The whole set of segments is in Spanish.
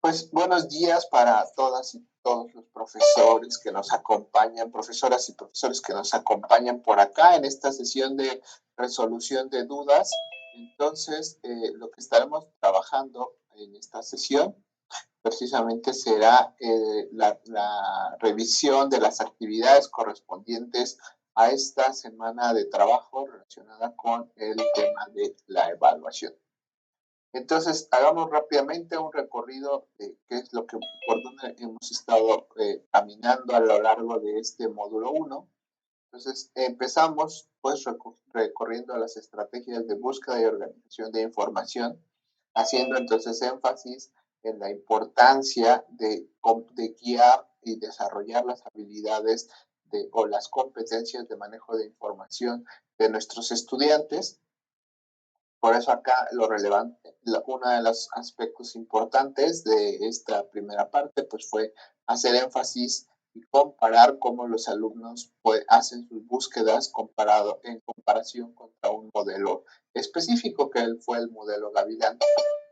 Pues buenos días para todas y todos los profesores que nos acompañan, profesoras y profesores que nos acompañan por acá en esta sesión de resolución de dudas. Entonces, lo que estaremos trabajando en esta sesión precisamente será la revisión de las actividades correspondientes a esta semana de trabajo relacionada con el tema de la evaluación. Entonces, hagamos rápidamente un recorrido de qué es lo que, por dónde hemos estado caminando a lo largo de este módulo 1. Entonces, empezamos pues recorriendo las estrategias de búsqueda y organización de información, haciendo entonces énfasis en la importancia de guiar y desarrollar las habilidades o las competencias de manejo de información de nuestros estudiantes. Por eso acá lo relevante, uno de los aspectos importantes de esta primera parte, pues fue hacer énfasis y comparar cómo los alumnos hacen sus búsquedas en comparación contra un modelo específico que fue el modelo Gavilán.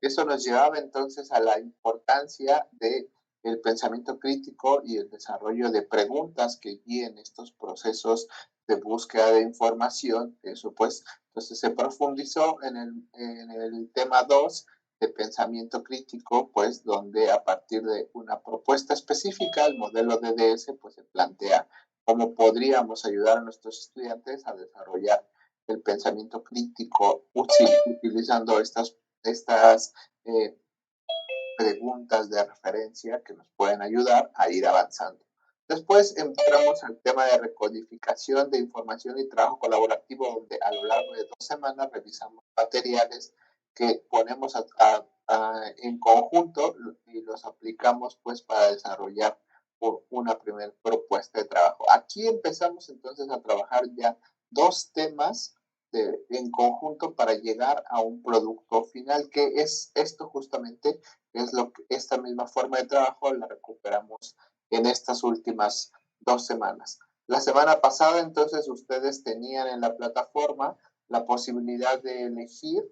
Eso nos llevaba entonces a la importancia de el pensamiento crítico y el desarrollo de preguntas que guíen estos procesos de búsqueda de información. Eso pues, entonces se profundizó en el tema 2 de pensamiento crítico, pues donde a partir de una propuesta específica, el modelo DDS, pues se plantea cómo podríamos ayudar a nuestros estudiantes a desarrollar el pensamiento crítico utilizando estas preguntas de referencia que nos pueden ayudar a ir avanzando. Después entramos al tema de recodificación de información y trabajo colaborativo, donde a lo largo de 2 semanas revisamos materiales que ponemos en conjunto y los aplicamos pues para desarrollar una primera propuesta de trabajo. Aquí empezamos entonces a trabajar ya 2 temas en conjunto para llegar a un producto final, que es esto justamente, es lo que esta misma forma de trabajo la recuperamos en estas últimas 2 semanas. La semana pasada entonces ustedes tenían en la plataforma la posibilidad de elegir,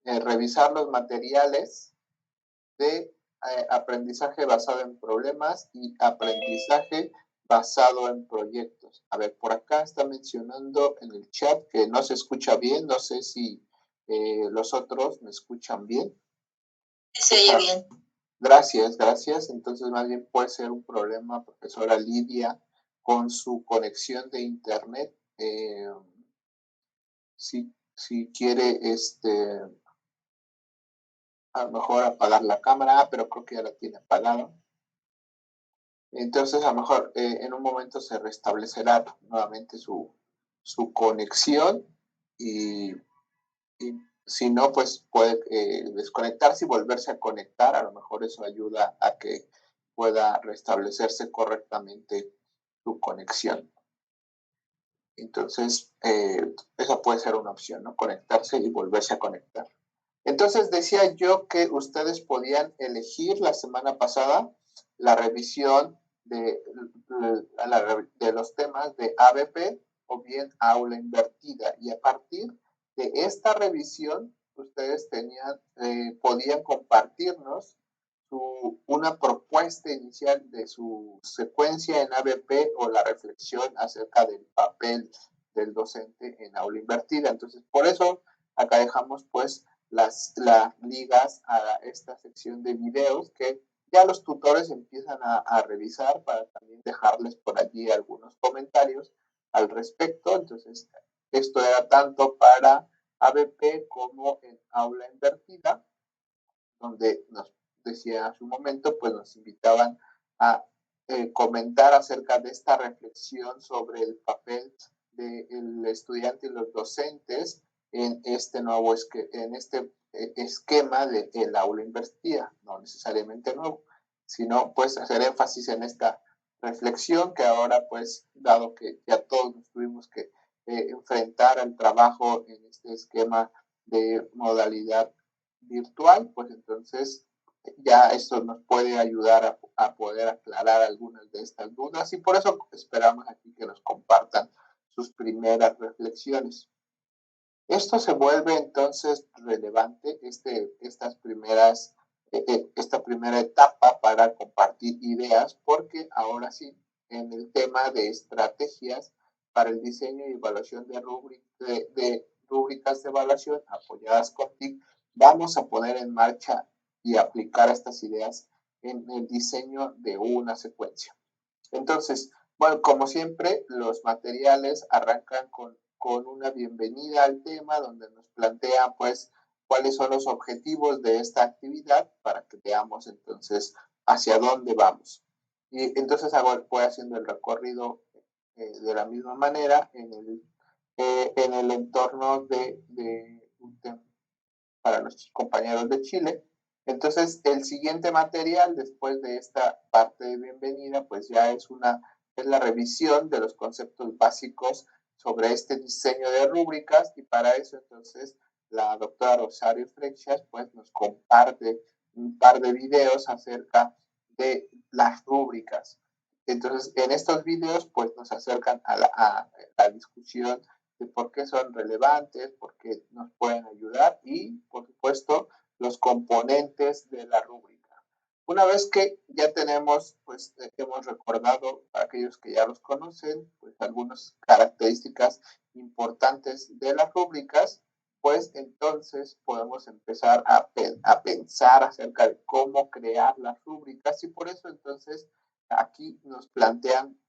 revisar los materiales de aprendizaje basado en problemas y aprendizaje basado en proyectos. A ver, por acá está mencionando en el chat que no se escucha bien. No sé si los otros me escuchan bien. Se oye bien. Gracias, gracias. Entonces, más bien puede ser un problema, profesora Lidia, con su conexión de internet. Si quiere, a lo mejor apagar la cámara, pero creo que ya la tiene apagada. Entonces, a lo mejor en un momento se restablecerá nuevamente su conexión y si no, pues puede desconectarse y volverse a conectar. A lo mejor eso ayuda a que pueda restablecerse correctamente su conexión. Entonces, esa puede ser una opción, ¿no? Conectarse y volverse a conectar. Entonces, decía yo que ustedes podían elegir la semana pasada la revisión de los temas de ABP o bien aula invertida. Y a partir de esta revisión, ustedes podían compartirnos una propuesta inicial de su secuencia en ABP o la reflexión acerca del papel del docente en aula invertida. Entonces, por eso acá dejamos pues las ligas a esta sección de videos que ya los tutores empiezan a revisar para también dejarles por allí algunos comentarios al respecto. Entonces, esto era tanto para ABP como en aula invertida, donde nos decía hace un momento, pues nos invitaban a comentar acerca de esta reflexión sobre el papel del estudiante y los docentes en este nuevo esquema del aula invertida, no necesariamente nuevo, sino pues hacer énfasis en esta reflexión que ahora pues, dado que ya todos nos tuvimos que enfrentar al trabajo en este esquema de modalidad virtual, pues entonces ya esto nos puede ayudar a poder aclarar algunas de estas dudas y por eso esperamos aquí que nos compartan sus primeras reflexiones. Esto se vuelve entonces relevante, estas primeras esta primera etapa para compartir ideas, porque ahora sí, en el tema de estrategias para el diseño y evaluación de rúbricas de evaluación apoyadas con TIC, vamos a poner en marcha y aplicar estas ideas en el diseño de una secuencia. Entonces, bueno, como siempre, los materiales arrancan con una bienvenida al tema donde nos plantean, pues, cuáles son los objetivos de esta actividad para que veamos entonces hacia dónde vamos. Y entonces voy haciendo el recorrido de la misma manera en el entorno de un tema para los compañeros de Chile. Entonces, el siguiente material, después de esta parte de bienvenida, pues ya es la revisión de los conceptos básicos sobre este diseño de rúbricas, y para eso, entonces, la doctora Rosario Freixas, pues nos comparte un par de videos acerca de las rúbricas. Entonces, en estos videos, pues nos acercan a la discusión de por qué son relevantes, por qué nos pueden ayudar y, por supuesto, los componentes de la rúbrica. Una vez que ya tenemos, pues hemos recordado, para aquellos que ya los conocen, pues algunas características importantes de las rúbricas, pues entonces podemos empezar a pensar acerca de cómo crear las rúbricas, y por eso entonces aquí nos plantean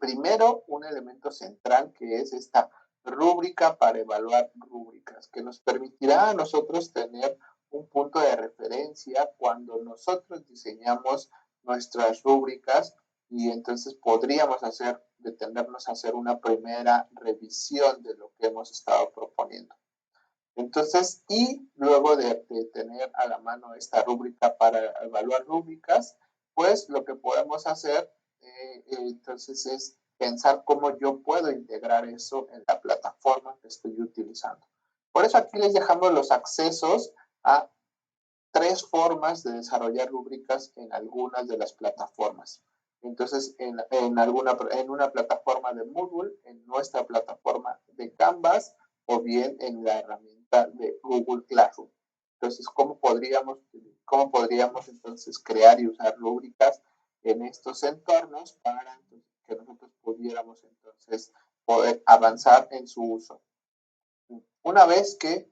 primero un elemento central, que es esta rúbrica para evaluar rúbricas, que nos permitirá a nosotros tener un punto de referencia cuando nosotros diseñamos nuestras rúbricas, y entonces podríamos detenernos a hacer una primera revisión de lo que hemos estado proponiendo. Entonces, y luego de tener a la mano esta rúbrica para evaluar rúbricas, pues lo que podemos hacer entonces es pensar cómo yo puedo integrar eso en la plataforma que estoy utilizando. Por eso aquí les dejamos los accesos a 3 formas de desarrollar rúbricas en algunas de las plataformas. Entonces, en una plataforma de Moodle, en nuestra plataforma de Canvas, o bien en la herramienta de Google Classroom. Entonces, ¿cómo podríamos entonces crear y usar rúbricas en estos entornos para que nosotros pudiéramos entonces poder avanzar en su uso? Una vez que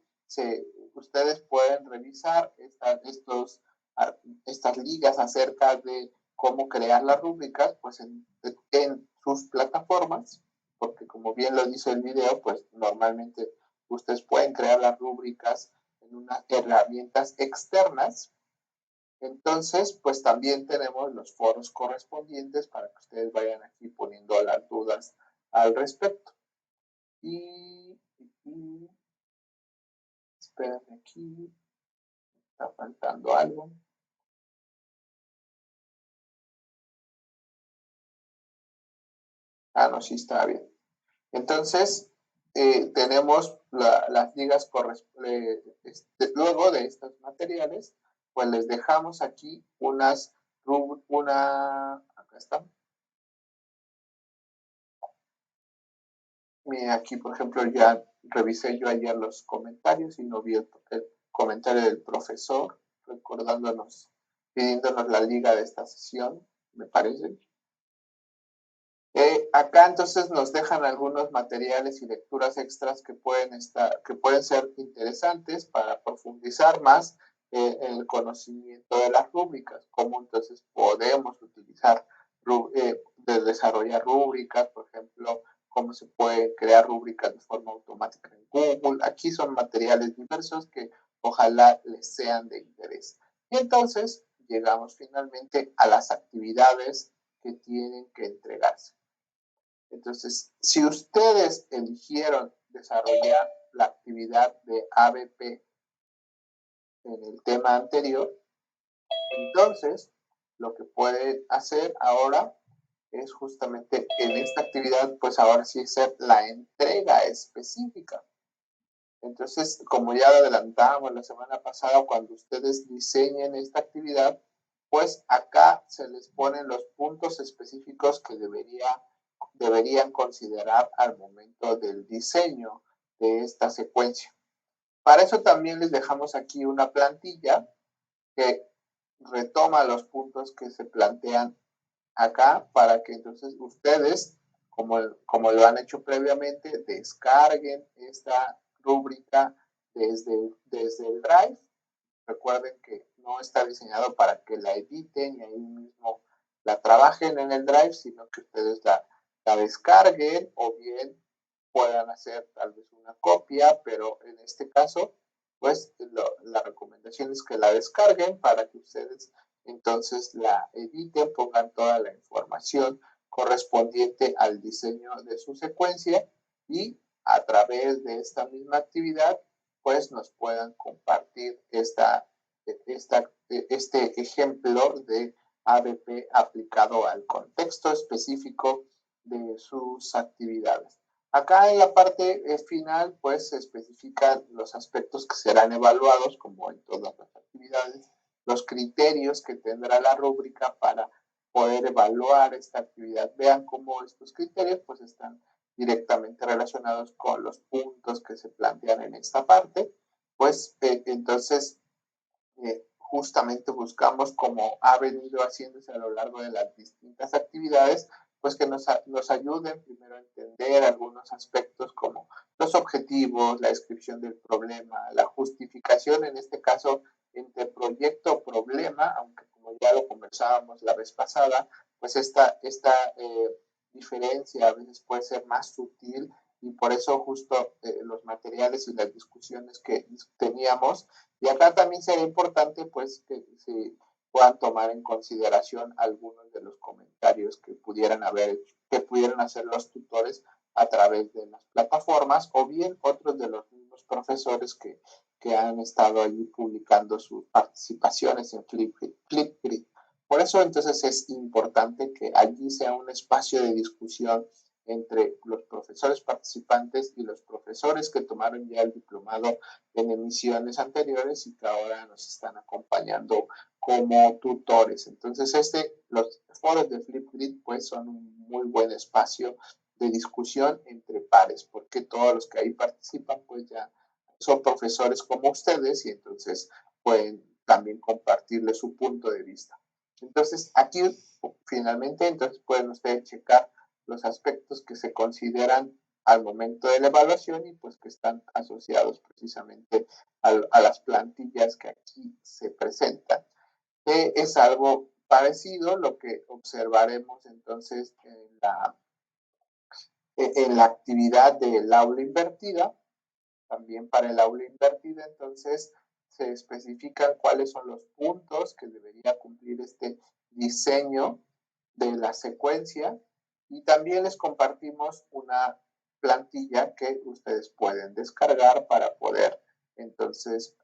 ustedes pueden revisar estas ligas acerca de cómo crear las rúbricas, pues en sus plataformas, porque como bien lo dice el video, pues normalmente ustedes pueden crear las rúbricas en unas herramientas externas. Entonces, pues también tenemos los foros correspondientes para que ustedes vayan aquí poniendo las dudas al respecto. Espérenme aquí, está faltando algo. No, sí está bien. Entonces, tenemos las ligas luego de estos materiales, pues les dejamos aquí acá está. Miren, aquí, por ejemplo, ya revisé yo ayer los comentarios y no vi el comentario del profesor, pidiéndonos la liga de esta sesión, me parece. Acá entonces nos dejan algunos materiales y lecturas extras que pueden ser interesantes para profundizar más en el conocimiento de las rúbricas, cómo entonces podemos utilizar desarrollar rúbricas, por ejemplo, cómo se puede crear rúbricas de forma automática en Google. Aquí son materiales diversos que ojalá les sean de interés. Y entonces llegamos finalmente a las actividades que tienen que entregarse. Entonces, si ustedes eligieron desarrollar la actividad de ABP en el tema anterior, entonces lo que pueden hacer ahora es justamente en esta actividad, pues ahora sí hacer la entrega específica. Entonces, como ya lo adelantamos la semana pasada, cuando ustedes diseñen esta actividad, pues acá se les ponen los puntos específicos que deberían considerar al momento del diseño de esta secuencia. Para eso también les dejamos aquí una plantilla que retoma los puntos que se plantean acá para que entonces ustedes, como lo han hecho previamente, descarguen esta rúbrica desde el Drive. Recuerden que no está diseñado para que la editen y ahí mismo la trabajen en el Drive, sino que ustedes la descarguen o bien puedan hacer tal vez una copia, pero en este caso, pues la recomendación es que la descarguen para que ustedes entonces la editen, pongan toda la información correspondiente al diseño de su secuencia y a través de esta misma actividad, pues nos puedan compartir este ejemplo de ABP aplicado al contexto específico de sus actividades. Acá en la parte final, pues se especifican los aspectos que serán evaluados, como en todas las actividades, los criterios que tendrá la rúbrica para poder evaluar esta actividad. Vean cómo estos criterios pues están directamente relacionados con los puntos que se plantean en esta parte. Pues entonces justamente buscamos, como ha venido haciéndose a lo largo de las distintas actividades, pues que nos ayuden primero a entender algunos aspectos como los objetivos, la descripción del problema, la justificación, en este caso, entre proyecto o problema, aunque como ya lo conversábamos la vez pasada, pues esta diferencia a veces puede ser más sutil y por eso justo los materiales y las discusiones que teníamos. Y acá también sería importante pues que se puedan tomar en consideración algunos de los comentarios que pudieran hacer los tutores a través de las plataformas o bien otros de los mismos profesores que han estado allí publicando sus participaciones en Flipgrid. Por eso entonces es importante que allí sea un espacio de discusión entre los profesores participantes y los profesores que tomaron ya el diplomado en emisiones anteriores y que ahora nos están acompañando como tutores. Entonces, los foros de Flipgrid pues son un muy buen espacio de discusión entre pares, porque todos los que ahí participan pues ya son profesores como ustedes y entonces pueden también compartirles su punto de vista. Entonces, aquí finalmente, entonces pueden ustedes checar los aspectos que se consideran al momento de la evaluación y pues que están asociados precisamente a las plantillas que aquí se presentan. Es algo parecido lo que observaremos entonces en la actividad del aula invertida. También para el aula invertida, entonces, se especifican cuáles son los puntos que debería cumplir este diseño de la secuencia y también les compartimos una plantilla que ustedes pueden descargar para poder entonces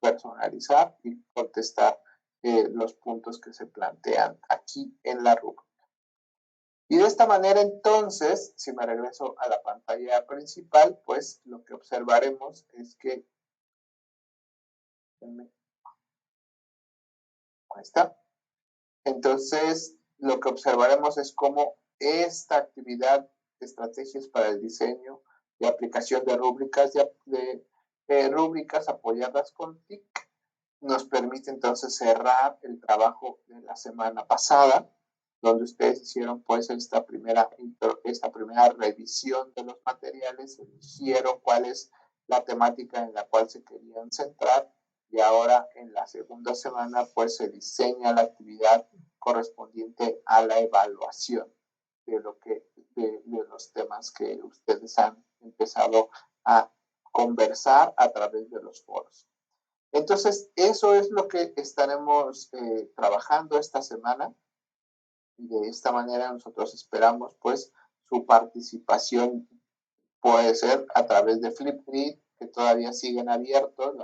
personalizar y contestar los puntos que se plantean aquí en la rúbrica. Y de esta manera, entonces, si me regreso a la pantalla principal, pues lo que observaremos es que ahí está. Entonces, lo que observaremos es cómo esta actividad de estrategias para el diseño y aplicación de rúbricas, rúbricas apoyadas con TIC nos permite entonces cerrar el trabajo de la semana pasada, donde ustedes hicieron pues esta primera revisión de los materiales, eligieron cuál es la temática en la cual se querían centrar y ahora en la segunda semana pues se diseña la actividad correspondiente a la evaluación de los temas que ustedes han empezado a conversar a través de los foros. Entonces, eso es lo que estaremos trabajando esta semana y de esta manera nosotros esperamos pues su participación puede ser a través de Flipgrid, que todavía siguen abiertos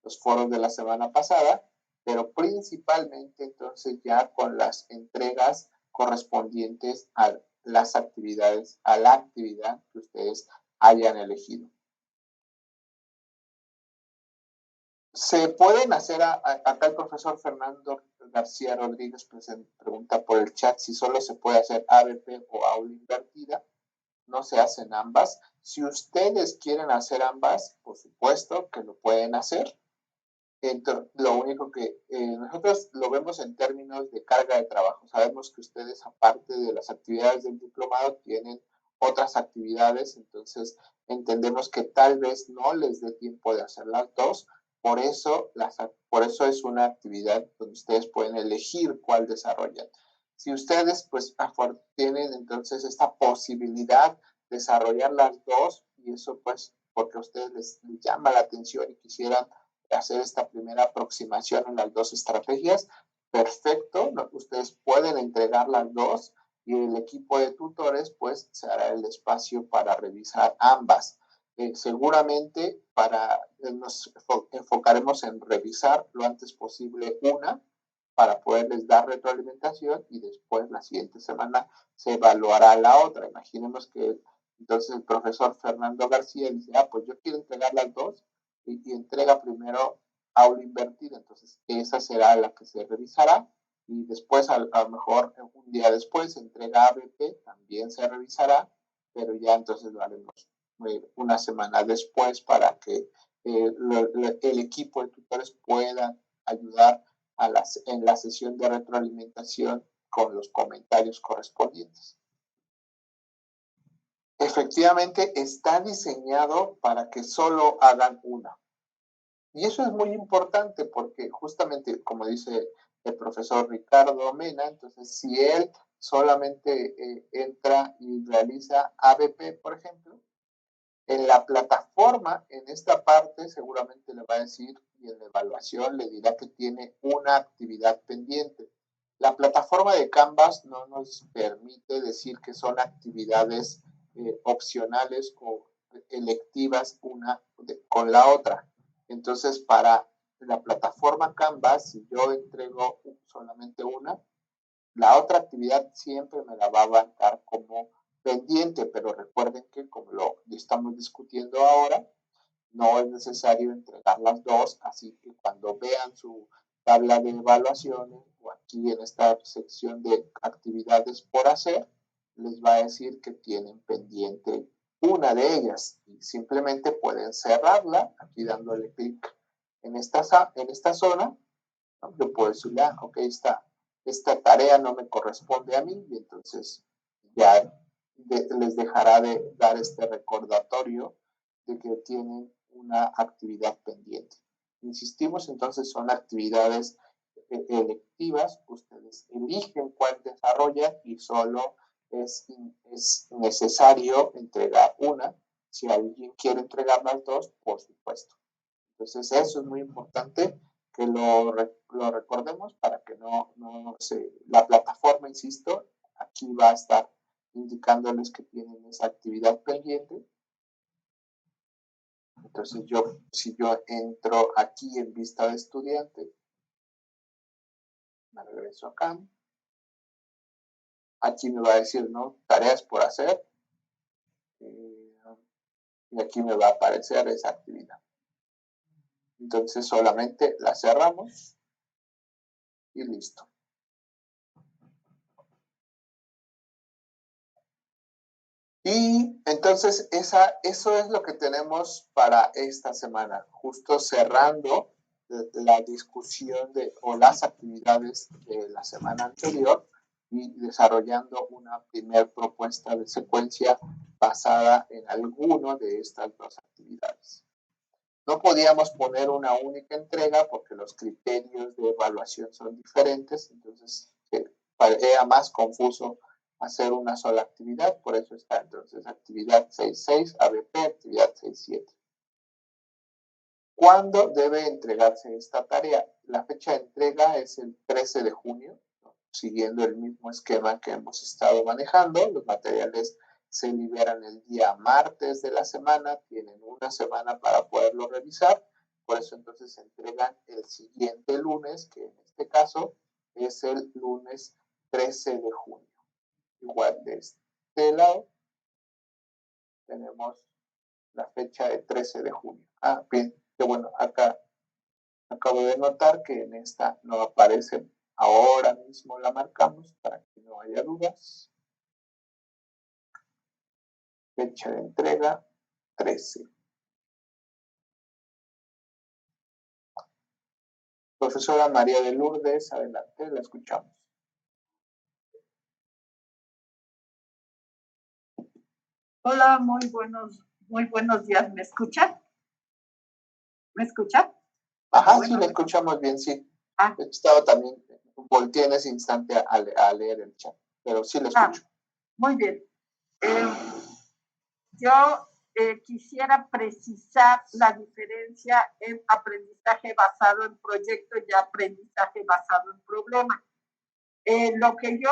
los foros de la semana pasada, pero principalmente entonces ya con las entregas correspondientes a las actividades, a la actividad que ustedes hayan elegido. Se pueden hacer, acá el profesor Fernando García Rodríguez pregunta por el chat si solo se puede hacer ABP o aula invertida. No se hacen ambas. Si ustedes quieren hacer ambas, por supuesto que lo pueden hacer. lo único que nosotros lo vemos en términos de carga de trabajo. Sabemos que ustedes, aparte de las actividades del diplomado, tienen otras actividades, entonces entendemos que tal vez no les dé tiempo de hacer las dos, por eso es una actividad donde ustedes pueden elegir cuál desarrollan. Si ustedes pues tienen entonces esta posibilidad de desarrollar las dos, y eso pues porque a ustedes les llama la atención y quisieran hacer esta primera aproximación en las dos estrategias, perfecto, ustedes pueden entregar las dos y el equipo de tutores pues se hará el espacio para revisar ambas. Seguramente nos enfocaremos en revisar lo antes posible una para poderles dar retroalimentación y después la siguiente semana se evaluará la otra. Imaginemos que entonces el profesor Fernando García dice, pues yo quiero entregar las dos y entrega primero aula invertida, entonces esa será la que se revisará y después a lo mejor un día después entrega ABP, también se revisará, pero ya entonces lo haremos una semana después para que el equipo de tutores pueda ayudar en la sesión de retroalimentación con los comentarios correspondientes. Efectivamente, está diseñado para que solo hagan una. Y eso es muy importante porque justamente, como dice el profesor Ricardo Mena, entonces si él solamente entra y realiza ABP, por ejemplo, en la plataforma, en esta parte, seguramente le va a decir, y en la evaluación le dirá que tiene una actividad pendiente. La plataforma de Canvas no nos permite decir que son actividades opcionales o electivas una con la otra. Entonces, para la plataforma Canvas, si yo entrego solamente una, la otra actividad siempre me la va a bancar como pendiente, pero recuerden que como lo estamos discutiendo ahora, no es necesario entregar las dos, así que cuando vean su tabla de evaluaciones o aquí en esta sección de actividades por hacer, les va a decir que tienen pendiente una de ellas y simplemente pueden cerrarla aquí dándole clic en esta zona. Yo puedo decirle, ok, esta tarea no me corresponde a mí y entonces ya les dejará de dar este recordatorio de que tienen una actividad pendiente. Insistimos, entonces son actividades electivas, ustedes eligen cuál desarrollan y solo es necesario entregar una. Si alguien quiere entregar las dos, por supuesto. Entonces eso es muy importante que lo recordemos para que la plataforma, insisto, aquí va a estar indicándoles que tienen esa actividad pendiente. Entonces si yo entro aquí en vista de estudiante, me regreso acá. Aquí me va a decir, ¿no? Tareas por hacer. Y aquí me va a aparecer esa actividad. Entonces solamente la cerramos y listo. Y entonces eso es lo que tenemos para esta semana, justo cerrando la discusión o las actividades de la semana anterior y desarrollando una primera propuesta de secuencia basada en alguno de estas dos actividades. No podíamos poner una única entrega porque los criterios de evaluación son diferentes, entonces era más confuso hacer una sola actividad, por eso está entonces actividad 6.6, ABP, actividad 6.7. ¿Cuándo debe entregarse esta tarea? La fecha de entrega es el 13 de junio, ¿no? Siguiendo el mismo esquema que hemos estado manejando. Los materiales se liberan el día martes de la semana, tienen una semana para poderlo revisar, por eso entonces se entregan el siguiente lunes, que en este caso es el lunes 13 de junio. Igual de este lado tenemos la fecha de 13 de junio. Bien, que bueno, acá acabo de notar que en esta no aparece, ahora mismo la marcamos para que no haya dudas. Fecha de entrega 13. Profesora María de Lourdes, adelante, la escuchamos. Hola, muy buenos días. ¿Me escuchan? ¿Me escuchan? Ajá, bueno, sí, la escuchamos bien, sí. Estaba también, volteé en ese instante a leer el chat, pero sí la escucho. Muy bien. Yo quisiera precisar la diferencia en aprendizaje basado en proyecto y aprendizaje basado en problema. Lo que yo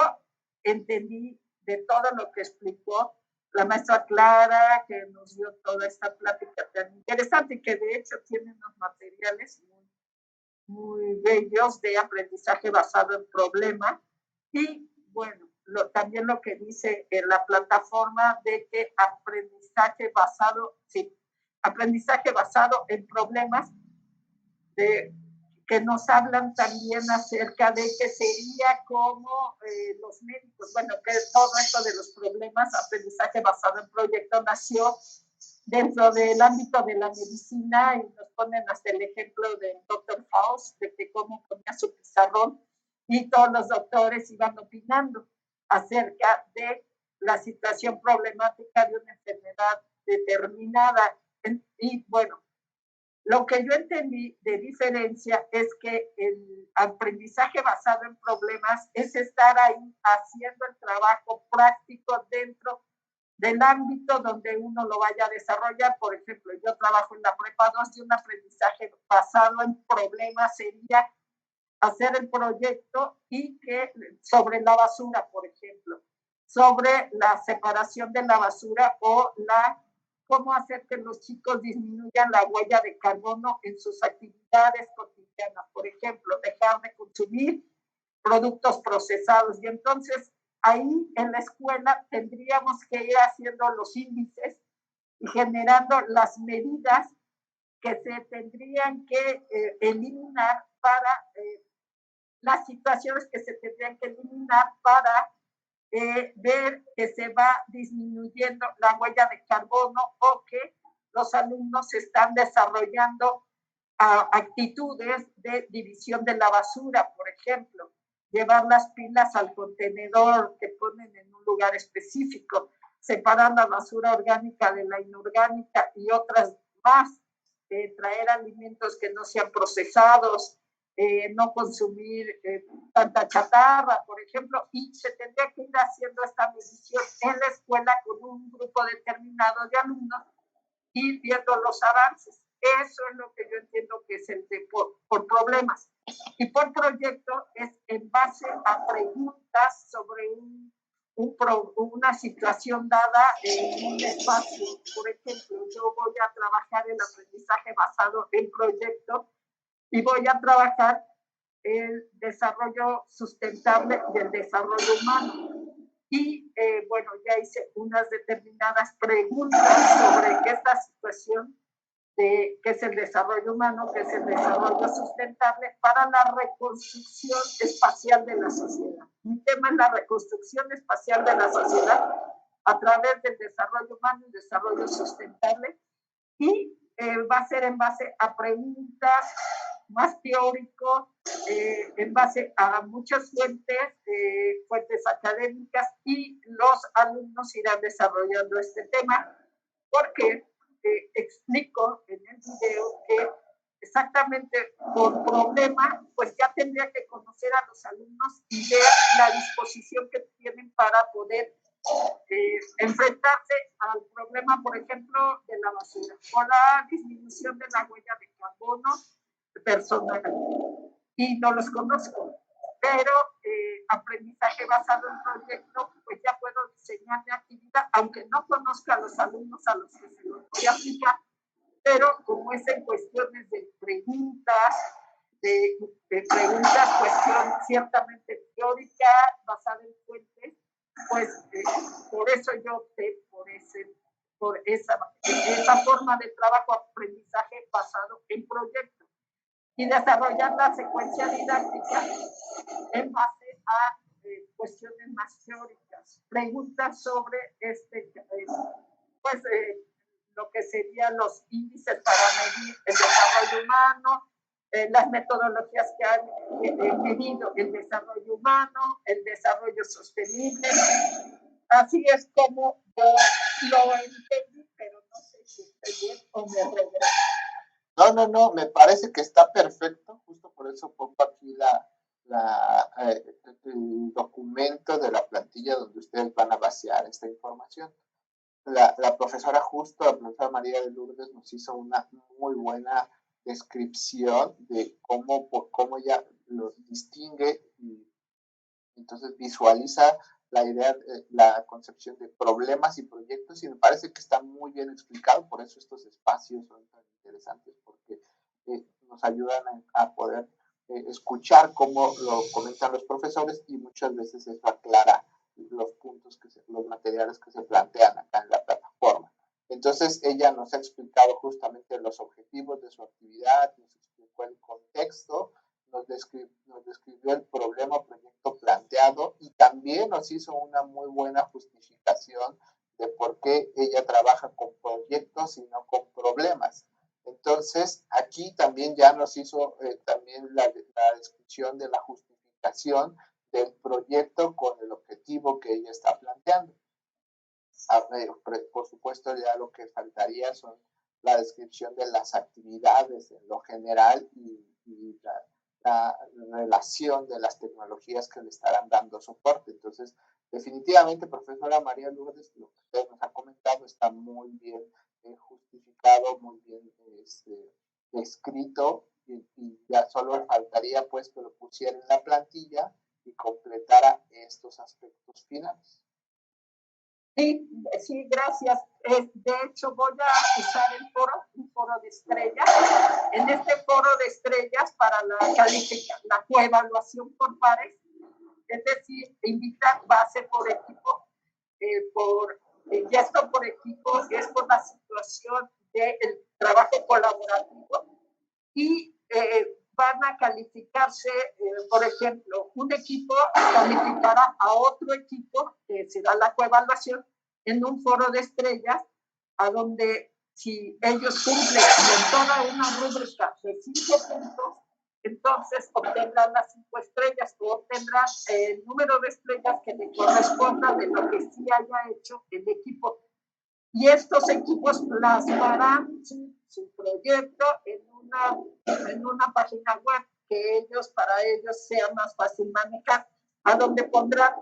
entendí de todo lo que explicó la maestra Clara, que nos dio toda esta plática tan interesante y que de hecho tiene unos materiales muy bellos de aprendizaje basado en problema. Y bueno, también lo que dice en la plataforma de que aprendizaje basado en problemas, que nos hablan también acerca de que sería como los médicos, bueno, que todo esto de los problemas, aprendizaje basado en proyecto, nació dentro del ámbito de la medicina y nos ponen hasta el ejemplo del doctor Faust, de que cómo ponía su pizarrón y todos los doctores iban opinando acerca de la situación problemática de una enfermedad determinada. Y bueno, lo que yo entendí de diferencia es que el aprendizaje basado en problemas es estar ahí haciendo el trabajo práctico dentro del ámbito donde uno lo vaya a desarrollar. Por ejemplo, yo trabajo en la Prepa 2 y un aprendizaje basado en problemas sería hacer el proyecto y que sobre la basura, por ejemplo, sobre la separación de la basura o cómo hacer que los chicos disminuyan la huella de carbono en sus actividades cotidianas. Por ejemplo, dejar de consumir productos procesados. Y entonces ahí en la escuela tendríamos que ir haciendo los índices y generando las medidas que se tendrían que eliminar para las situaciones que se tendrían que eliminar para ver que se va disminuyendo la huella de carbono o que los alumnos están desarrollando actitudes de división de la basura, por ejemplo, llevar las pilas al contenedor que ponen en un lugar específico, separar la basura orgánica de la inorgánica y otras más, traer alimentos que no sean procesados, no consumir tanta chatarra, por ejemplo, y se tendría que ir haciendo esta medición en la escuela con un grupo determinado de alumnos y viendo los avances. Eso es lo que yo entiendo que es el de por problemas. Y por proyecto es en base a preguntas sobre una situación dada en un espacio. Por ejemplo, yo voy a trabajar el aprendizaje basado en proyecto y voy a trabajar el desarrollo sustentable y el desarrollo humano. Y bueno, ya hice unas determinadas preguntas sobre esta situación de qué es el desarrollo humano, qué es el desarrollo sustentable para la reconstrucción espacial de la sociedad. Mi tema es la reconstrucción espacial de la sociedad a través del desarrollo humano y desarrollo sustentable, y va a ser en base a preguntas más teórico, en base a muchas fuentes académicas, y los alumnos irán desarrollando este tema porque explico en el video que exactamente por problema, pues ya tendría que conocer a los alumnos y ver la disposición que tienen para poder enfrentarse al problema, por ejemplo, de la basura o la disminución de la huella de carbono personal. Y no los conozco, pero aprendizaje basado en proyecto, pues ya puedo diseñar mi actividad, aunque no conozca a los alumnos a los que se los voy a aplicar, pero como es en cuestiones de preguntas, cuestión ciertamente teórica, basada en fuentes, pues por eso yo opté por esa forma de trabajo, aprendizaje basado en proyecto, y desarrollar la secuencia didáctica en base a cuestiones más teóricas, preguntas sobre lo que serían los índices para medir el desarrollo humano, las metodologías que han medido el desarrollo humano, el desarrollo sostenible. Así es como yo lo entendí, pero no sé si estoy bien o me regreso. No, me parece que está perfecto, justo por eso pongo aquí el documento de la plantilla donde ustedes van a vaciar esta información. La profesora María de Lourdes, nos hizo una muy buena descripción de cómo ella lo distingue y entonces visualiza la idea, la concepción de problemas y proyectos, y me parece que está muy bien explicado. Por eso estos espacios son tan interesantes, porque nos ayudan a poder escuchar cómo lo comentan los profesores, y muchas veces eso aclara los puntos, los materiales que se plantean acá en la plataforma. Entonces ella nos ha explicado justamente los objetivos de su actividad, nos explicó el contexto, nos describió el problema o proyecto planteado, y también nos hizo una muy buena justificación de por qué ella trabaja con proyectos y no con problemas. Entonces, aquí también ya nos hizo también la descripción de la justificación del proyecto con el objetivo que ella está planteando. Por supuesto, ya lo que faltaría son la descripción de las actividades en lo general y la relación de las tecnologías que le estarán dando soporte. Entonces, definitivamente, profesora María Lourdes, lo que usted nos ha comentado está muy bien justificado, muy bien escrito, y ya solo faltaría pues que lo pusiera en la plantilla y completara estos aspectos finales. Sí, gracias. De hecho, voy a usar un foro de estrellas. En este foro de estrellas, para la coevaluación por pares, es decir, invitar base por equipo, y esto por equipo es por la situación del trabajo colaborativo, y van a calificarse, por ejemplo, un equipo calificará a otro equipo, que será la coevaluación, en un foro de estrellas, a donde si ellos cumplen con toda una rúbrica de 5 puntos, entonces obtendrán las 5 estrellas, o obtendrán el número de estrellas que le corresponda de lo que sí haya hecho el equipo. Y estos equipos plasmarán su proyecto en una página web que para ellos sea más fácil manejar, a donde pondrán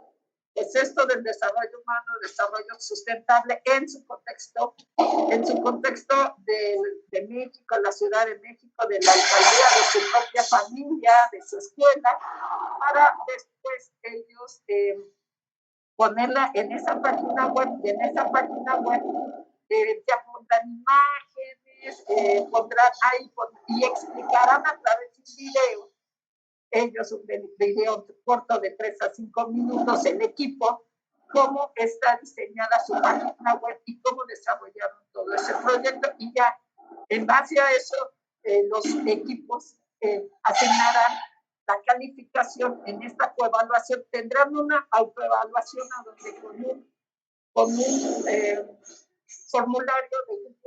pues esto del desarrollo humano, desarrollo sustentable en su contexto de México, la Ciudad de México, de la alcaldía, de su propia familia, de su escuela, para después ellos ponerla en esa página web, y en esa página web ya pondrán imágenes, pondrán ahí y explicarán a través de un video, ellos un video corto de 3 a 5 minutos, el equipo, cómo está diseñada su página web y cómo desarrollaron todo ese proyecto, y ya en base a eso los equipos asignarán la calificación en esta coevaluación. Tendrán una autoevaluación a donde con un formulario de Google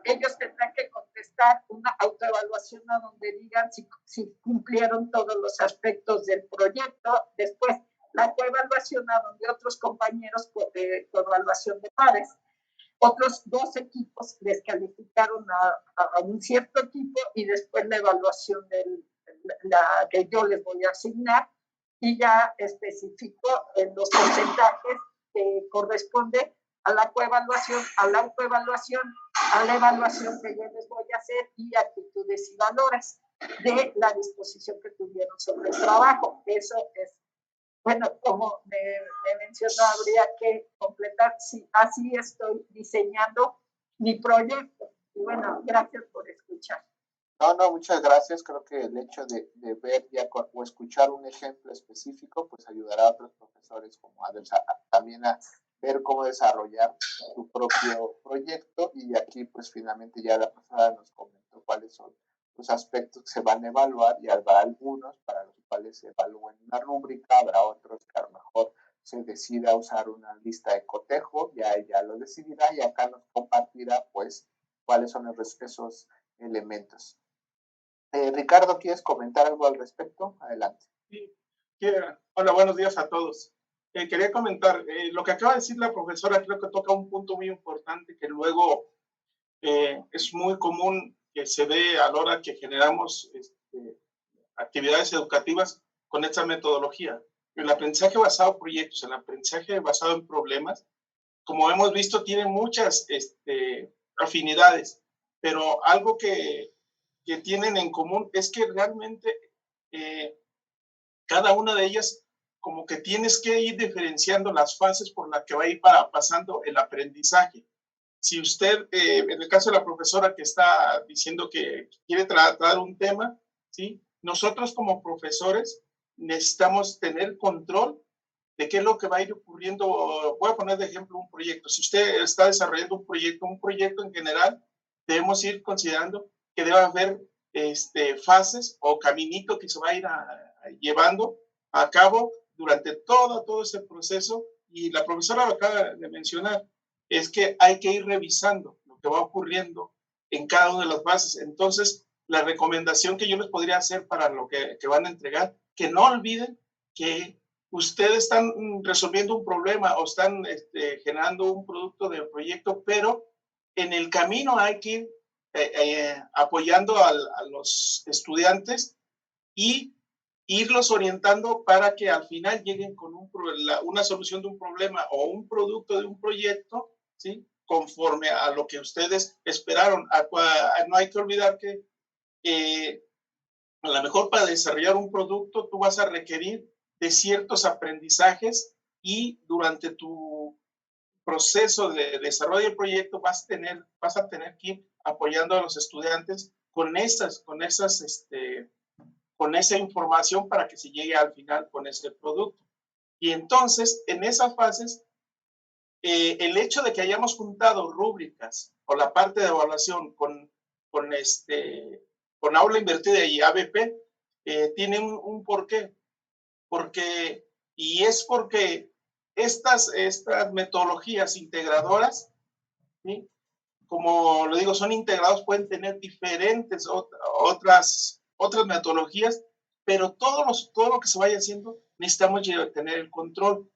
ellos tendrán que contestar una autoevaluación a donde digan si cumplieron todos los aspectos del proyecto. Después la coevaluación a donde otros compañeros coevaluación de pares, otros 2 equipos les calificaron a un cierto equipo, y después la evaluación la que yo les voy a asignar, y ya especifico en los porcentajes que corresponde a la coevaluación, a la autoevaluación, a la evaluación que yo les voy a hacer, y actitudes y valores de la disposición que tuvieron sobre el trabajo. Eso es, bueno, como me mencionó, habría que completar, si así estoy diseñando mi proyecto. Y bueno, gracias por escuchar. No, muchas gracias. Creo que el hecho de ver ya o escuchar un ejemplo específico, pues ayudará a otros profesores como también a ver cómo desarrollar su propio proyecto. Y aquí pues finalmente ya la profesora nos comentó cuáles son los aspectos que se van a evaluar, y habrá algunos para los cuales se evalúen una rúbrica, habrá otros que a lo mejor se decida usar una lista de cotejo, ya ella lo decidirá, y acá nos compartirá pues cuáles son esos elementos. Ricardo, ¿quieres comentar algo al respecto? Adelante. Sí. Hola, buenos días a todos. Quería comentar, lo que acaba de decir la profesora creo que toca un punto muy importante que luego es muy común que se ve a la hora que generamos actividades educativas con esta metodología. El aprendizaje basado en proyectos, el aprendizaje basado en problemas, como hemos visto, tiene muchas afinidades, pero algo que tienen en común es que realmente cada una de ellas como que tienes que ir diferenciando las fases por las que va a ir pasando el aprendizaje. Si usted, en el caso de la profesora que está diciendo que quiere tratar un tema, ¿sí? Nosotros como profesores necesitamos tener control de qué es lo que va a ir ocurriendo. Voy a poner de ejemplo un proyecto. Si usted está desarrollando un proyecto en general, debemos ir considerando que debe haber fases o caminito que se va a ir llevando a cabo durante todo ese proceso. Y la profesora lo acaba de mencionar, es que hay que ir revisando lo que va ocurriendo en cada una de las fases. Entonces, la recomendación que yo les podría hacer para lo que van a entregar, que no olviden que ustedes están resolviendo un problema o están generando un producto de proyecto, pero en el camino hay que ir apoyando a los estudiantes y irlos orientando para que al final lleguen con una solución de un problema o un producto de un proyecto, ¿sí? Conforme a lo que ustedes esperaron. No hay que olvidar que a lo mejor para desarrollar un producto tú vas a requerir de ciertos aprendizajes y durante tu proceso de desarrollo del proyecto vas a tener que ir apoyando a los estudiantes con esa información para que se llegue al final con ese producto. Y entonces, en esas fases, el hecho de que hayamos juntado rúbricas o la parte de evaluación con aula invertida y ABP, tiene un porqué. Es porque estas metodologías integradoras, ¿sí? Como lo digo, son integrados, pueden tener diferentes otras metodologías, pero todo lo que se vaya haciendo necesitamos tener el control.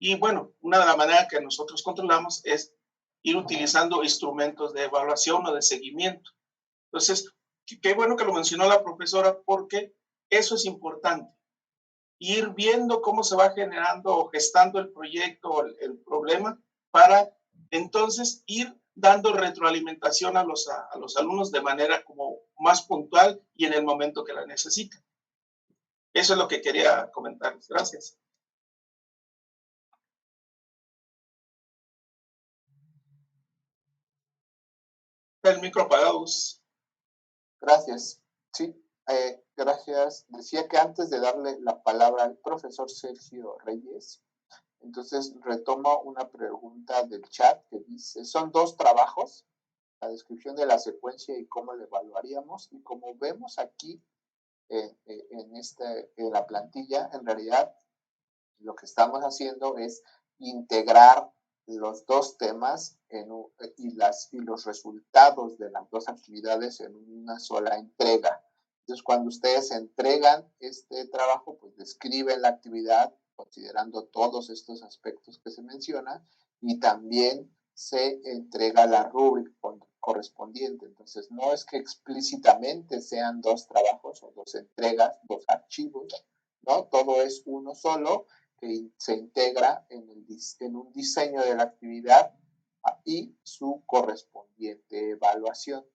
Y bueno, una de las maneras que nosotros controlamos es ir utilizando instrumentos de evaluación o de seguimiento. Entonces, qué bueno que lo mencionó la profesora, porque eso es importante. Ir viendo cómo se va generando o gestando el proyecto o el problema para entonces ir dando retroalimentación a los alumnos de manera como más puntual y en el momento que la necesitan. Eso es lo que quería comentarles. Gracias. El micro apagado. Gracias. Sí, gracias. Decía que antes de darle la palabra al profesor Sergio Reyes, entonces retomo una pregunta del chat que dice, son 2 trabajos, la descripción de la secuencia y cómo la evaluaríamos, y como vemos aquí en la plantilla, en realidad lo que estamos haciendo es integrar los 2 temas y los resultados de las 2 actividades en una sola entrega. Entonces, cuando ustedes entregan este trabajo, pues describen la actividad considerando todos estos aspectos que se mencionan, y también se entrega la rúbrica correspondiente. Entonces, no es que explícitamente sean 2 trabajos o 2 entregas, 2 archivos, ¿no? Todo es uno solo que se integra en un diseño de la actividad y su correspondiente evaluación.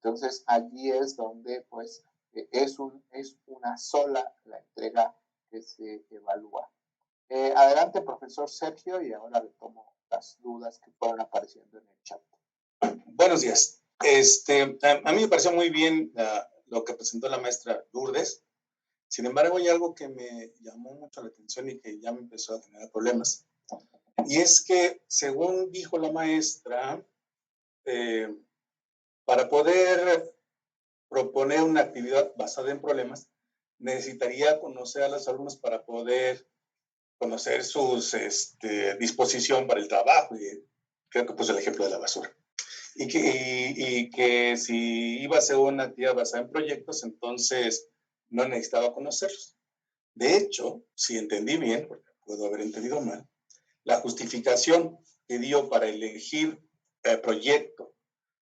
Entonces, allí es donde, pues, es una sola la entrega que se evalúa. Adelante, profesor Sergio, y ahora retomo las dudas que fueron apareciendo en el chat. Buenos días. A mí me pareció muy bien lo que presentó la maestra Lourdes. Sin embargo, hay algo que me llamó mucho la atención y que ya me empezó a generar problemas. Y es que, según dijo la maestra, para poder proponer una actividad basada en problemas, necesitaría conocer a los alumnos para poder conocer su disposición para el trabajo. Y creo que puse el ejemplo de la basura. y que si iba a ser una actividad basada en proyectos, entonces no necesitaba conocerlos. De hecho, si entendí bien, porque puedo haber entendido mal, la justificación que dio para elegir proyecto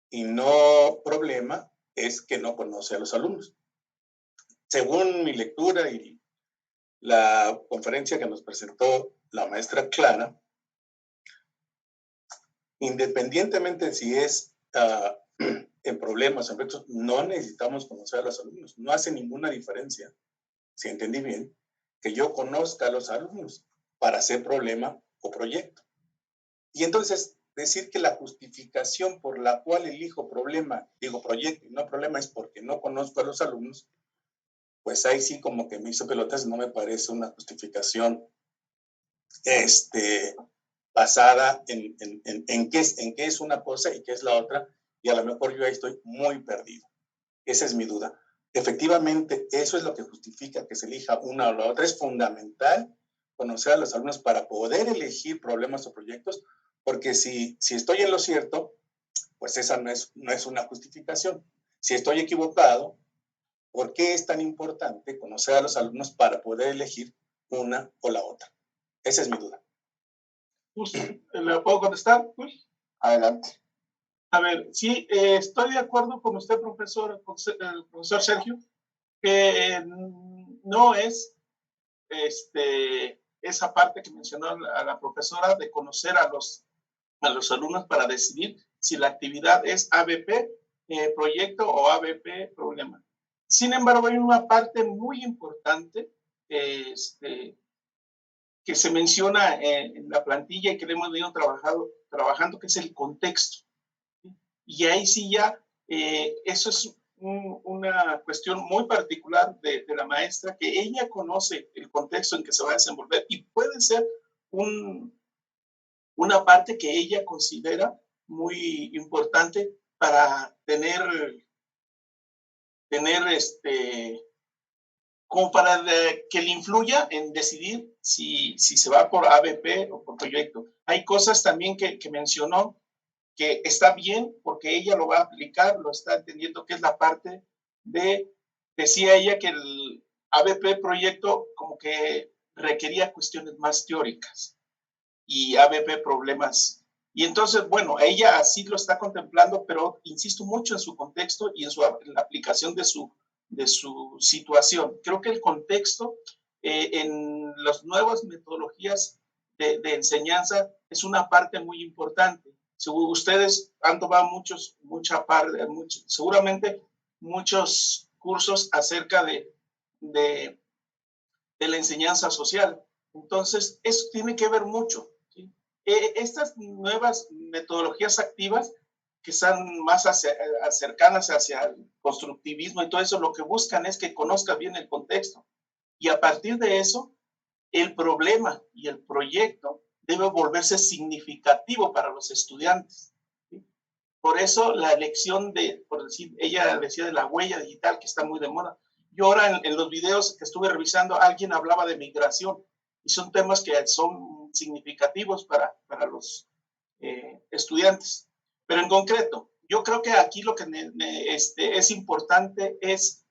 y no problema es que no conoce a los alumnos. Según mi lectura y la conferencia que nos presentó la maestra Clara, independientemente si es en problemas, en proyectos, no necesitamos conocer a los alumnos. No hace ninguna diferencia, si entendí bien, que yo conozca a los alumnos para hacer problema o proyecto. Y entonces, decir que la justificación por la cual elijo problema, digo proyecto y no problema, es porque no conozco a los alumnos, pues ahí sí como que me hizo pelotas, no me parece una justificación basada en qué es una cosa y qué es la otra, y a lo mejor yo ahí estoy muy perdido. Esa es mi duda. Efectivamente, eso es lo que justifica que se elija una o la otra. Es fundamental conocer a los alumnos para poder elegir problemas o proyectos, porque si estoy en lo cierto, pues esa no es una justificación. Si estoy equivocado, ¿por qué es tan importante conocer a los alumnos para poder elegir una o la otra? Esa es mi duda. ¿Le puedo contestar? Adelante. A ver, sí, estoy de acuerdo con usted, profesor Sergio, que no es esa parte que mencionó a la profesora de conocer a los alumnos para decidir si la actividad es ABP, proyecto, o ABP, problema. Sin embargo, hay una parte muy importante que se menciona en la plantilla y que le hemos venido trabajando, que es el contexto. Y ahí sí ya, eso es una cuestión muy particular de la maestra, que ella conoce el contexto en que se va a desenvolver y puede ser una parte que ella considera muy importante para tener como para que le influya en decidir si se va por ABP o por proyecto. Hay cosas también que mencionó que está bien porque ella lo va a aplicar, lo está entendiendo, que es la parte decía ella que el ABP proyecto como que requería cuestiones más teóricas y ABP problemas. Y entonces, bueno, ella así lo está contemplando, pero insisto mucho en su contexto y en la aplicación de su situación. Creo que el contexto en las nuevas metodologías de enseñanza es una parte muy importante. Ustedes han tomado seguramente muchos cursos acerca de la enseñanza social. Entonces, eso tiene que ver mucho, ¿sí? Estas nuevas metodologías activas que están más cercanas hacia el constructivismo y todo eso, lo que buscan es que conozcas bien el contexto. Y a partir de eso, el problema y el proyecto debe volverse significativo para los estudiantes, ¿sí? Por eso la elección por decir, ella decía de la huella digital, que está muy de moda. Yo ahora en los videos que estuve revisando, alguien hablaba de migración, y son temas que son significativos para los estudiantes. Pero en concreto, yo creo que aquí lo que es importante es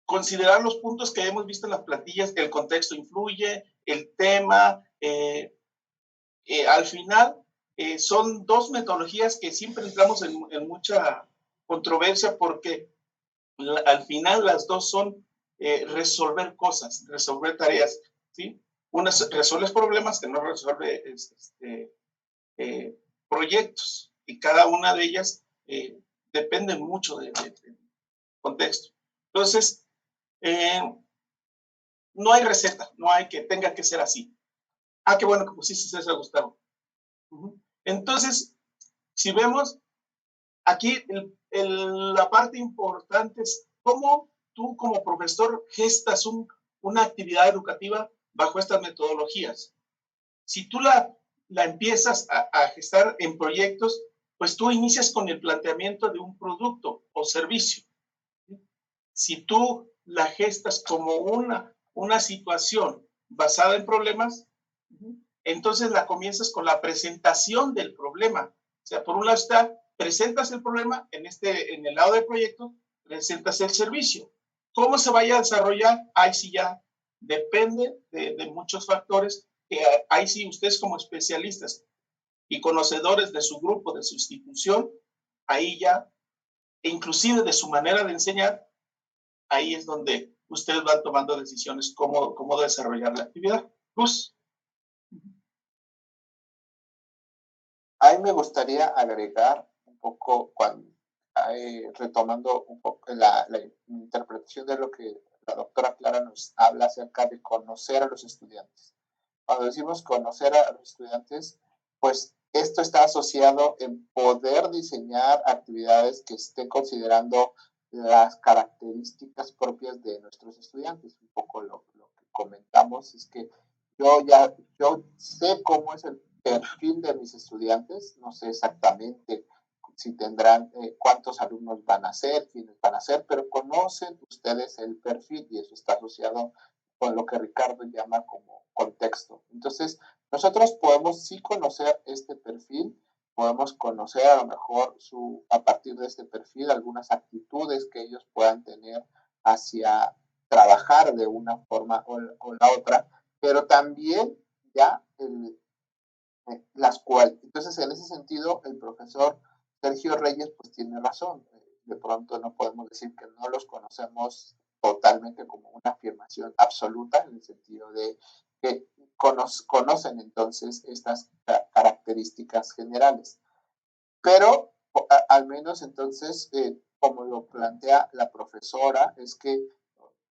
considerar los puntos que hemos visto en las plantillas. El contexto influye, el tema. Al final, son dos metodologías que siempre entramos en mucha controversia porque al final las dos son resolver cosas, resolver tareas, ¿sí? Una resuelve problemas, que no resuelve proyectos, y cada una de ellas depende mucho del contexto. Entonces, no hay receta, no hay que tenga que ser así. Qué bueno que pusiste eso, Gustavo. Entonces, si vemos, aquí la parte importante es cómo tú como profesor gestas una actividad educativa bajo estas metodologías. Si tú la empiezas a gestar en proyectos, pues tú inicias con el planteamiento de un producto o servicio. Si tú la gestas como una situación basada en problemas, entonces la comienzas con la presentación del problema sea, por un lado está, presentas el problema, en el lado del proyecto, presentas el servicio. ¿Cómo se vaya a desarrollar? Ahí sí ya depende de muchos factores, que ahí sí ustedes como especialistas y conocedores de su grupo, de su institución, ahí ya, inclusive de su manera de enseñar, ahí es donde ustedes van tomando decisiones cómo desarrollar la actividad. Luz. A mí me gustaría agregar un poco, retomando un poco la interpretación de lo que la doctora Clara nos habla acerca de conocer a los estudiantes. Cuando decimos conocer a los estudiantes, pues esto está asociado en poder diseñar actividades que estén considerando las características propias de nuestros estudiantes. Un poco lo que comentamos es que yo sé cómo es el perfil de mis estudiantes, no sé exactamente si tendrán, cuántos alumnos van a ser, quiénes van a ser, pero conocen ustedes el perfil y eso está asociado con lo que Ricardo llama como contexto. Entonces, nosotros podemos sí conocer este perfil, podemos conocer a lo mejor a partir de este perfil algunas actitudes que ellos puedan tener hacia trabajar de una forma o la otra, pero también ya las cuales. Entonces, en ese sentido, el profesor Sergio Reyes pues tiene razón. De pronto no podemos decir que no los conocemos totalmente como una afirmación absoluta, en el sentido de que conocen entonces estas características generales. Pero al menos entonces, como lo plantea la profesora, es que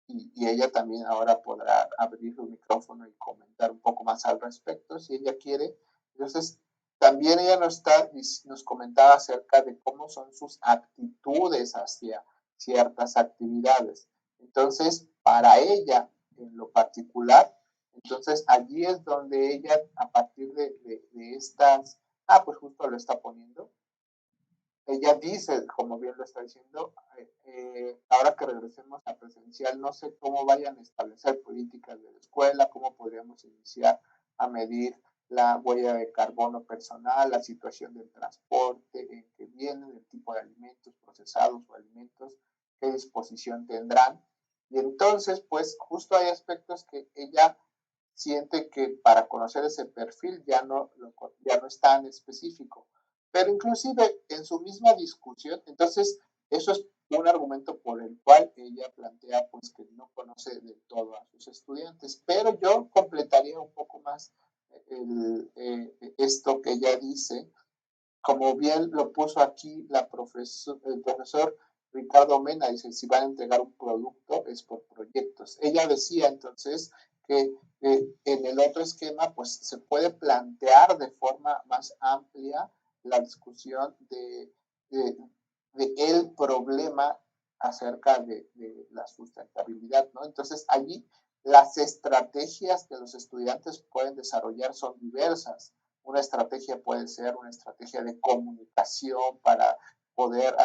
y ella también ahora podrá abrir su micrófono y comentar un poco más al respecto, si ella quiere. Entonces, también ella nos comentaba acerca de cómo son sus actitudes hacia ciertas actividades. Entonces, para ella, en lo particular, entonces allí es donde ella, a partir de estas, pues justo lo está poniendo, ella dice, como bien lo está diciendo, ahora que regresemos a presencial, no sé cómo vayan a establecer políticas de la escuela, cómo podríamos iniciar a medir la huella de carbono personal, la situación del transporte, en que vienen, el tipo de alimentos procesados o alimentos, qué disposición tendrán. Y entonces, pues, justo hay aspectos que ella siente que para conocer ese perfil ya no es tan específico. Pero inclusive en su misma discusión, entonces eso es un argumento por el cual ella plantea pues que no conoce del todo a sus estudiantes. Pero yo completaría un poco más esto que ella dice, como bien lo puso aquí el profesor Ricardo Mena, dice, si van a entregar un producto es por proyectos. Ella decía entonces que en el otro esquema pues se puede plantear de forma más amplia la discusión de el problema acerca de la sustentabilidad, ¿no? Entonces allí las estrategias que los estudiantes pueden desarrollar son diversas. Una estrategia puede ser una estrategia de comunicación para poder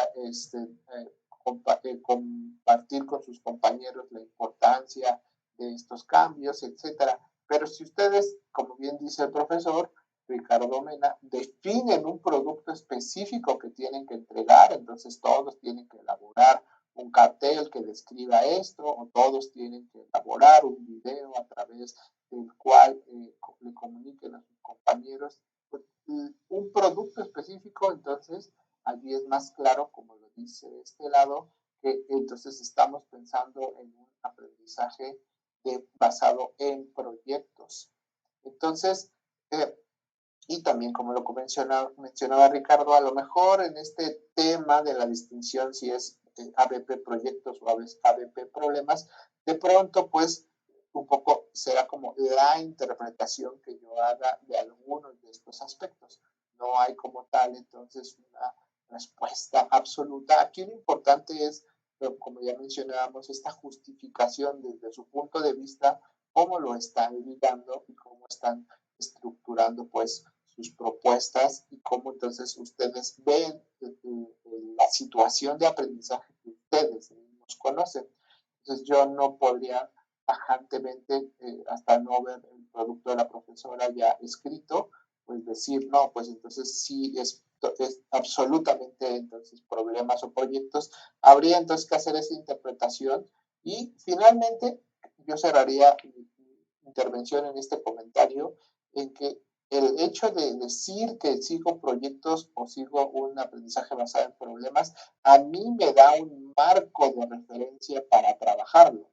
compartir con sus compañeros la importancia de estos cambios, etcétera. Pero si ustedes, como bien dice el profesor Ricardo Mena, definen un producto específico que tienen que entregar, entonces todos tienen que elaborar un cartel que describa esto, o todos tienen que elaborar un video a través del cual le comuniquen a sus compañeros pues, un producto específico. Entonces allí es más claro, como lo dice este lado, que entonces estamos pensando en un aprendizaje basado en proyectos. Entonces, y también como lo mencionaba Ricardo, a lo mejor en este tema de la distinción si es ABP proyectos o ABP problemas, de pronto pues un poco será como la interpretación que yo haga de algunos de estos aspectos. No hay como tal entonces una respuesta absoluta. Aquí lo importante es, como ya mencionábamos, esta justificación desde su punto de vista, cómo lo están ligando y cómo están estructurando pues sus propuestas y cómo entonces ustedes ven la situación de aprendizaje que ustedes mismos conocen. Entonces yo no podría tajantemente, hasta no ver el producto de la profesora ya escrito, pues decir, no, pues entonces sí es absolutamente entonces problemas o proyectos. Habría entonces que hacer esa interpretación y finalmente yo cerraría mi intervención en este comentario en que el hecho de decir que sigo proyectos o sigo un aprendizaje basado en problemas, a mí me da un marco de referencia para trabajarlo.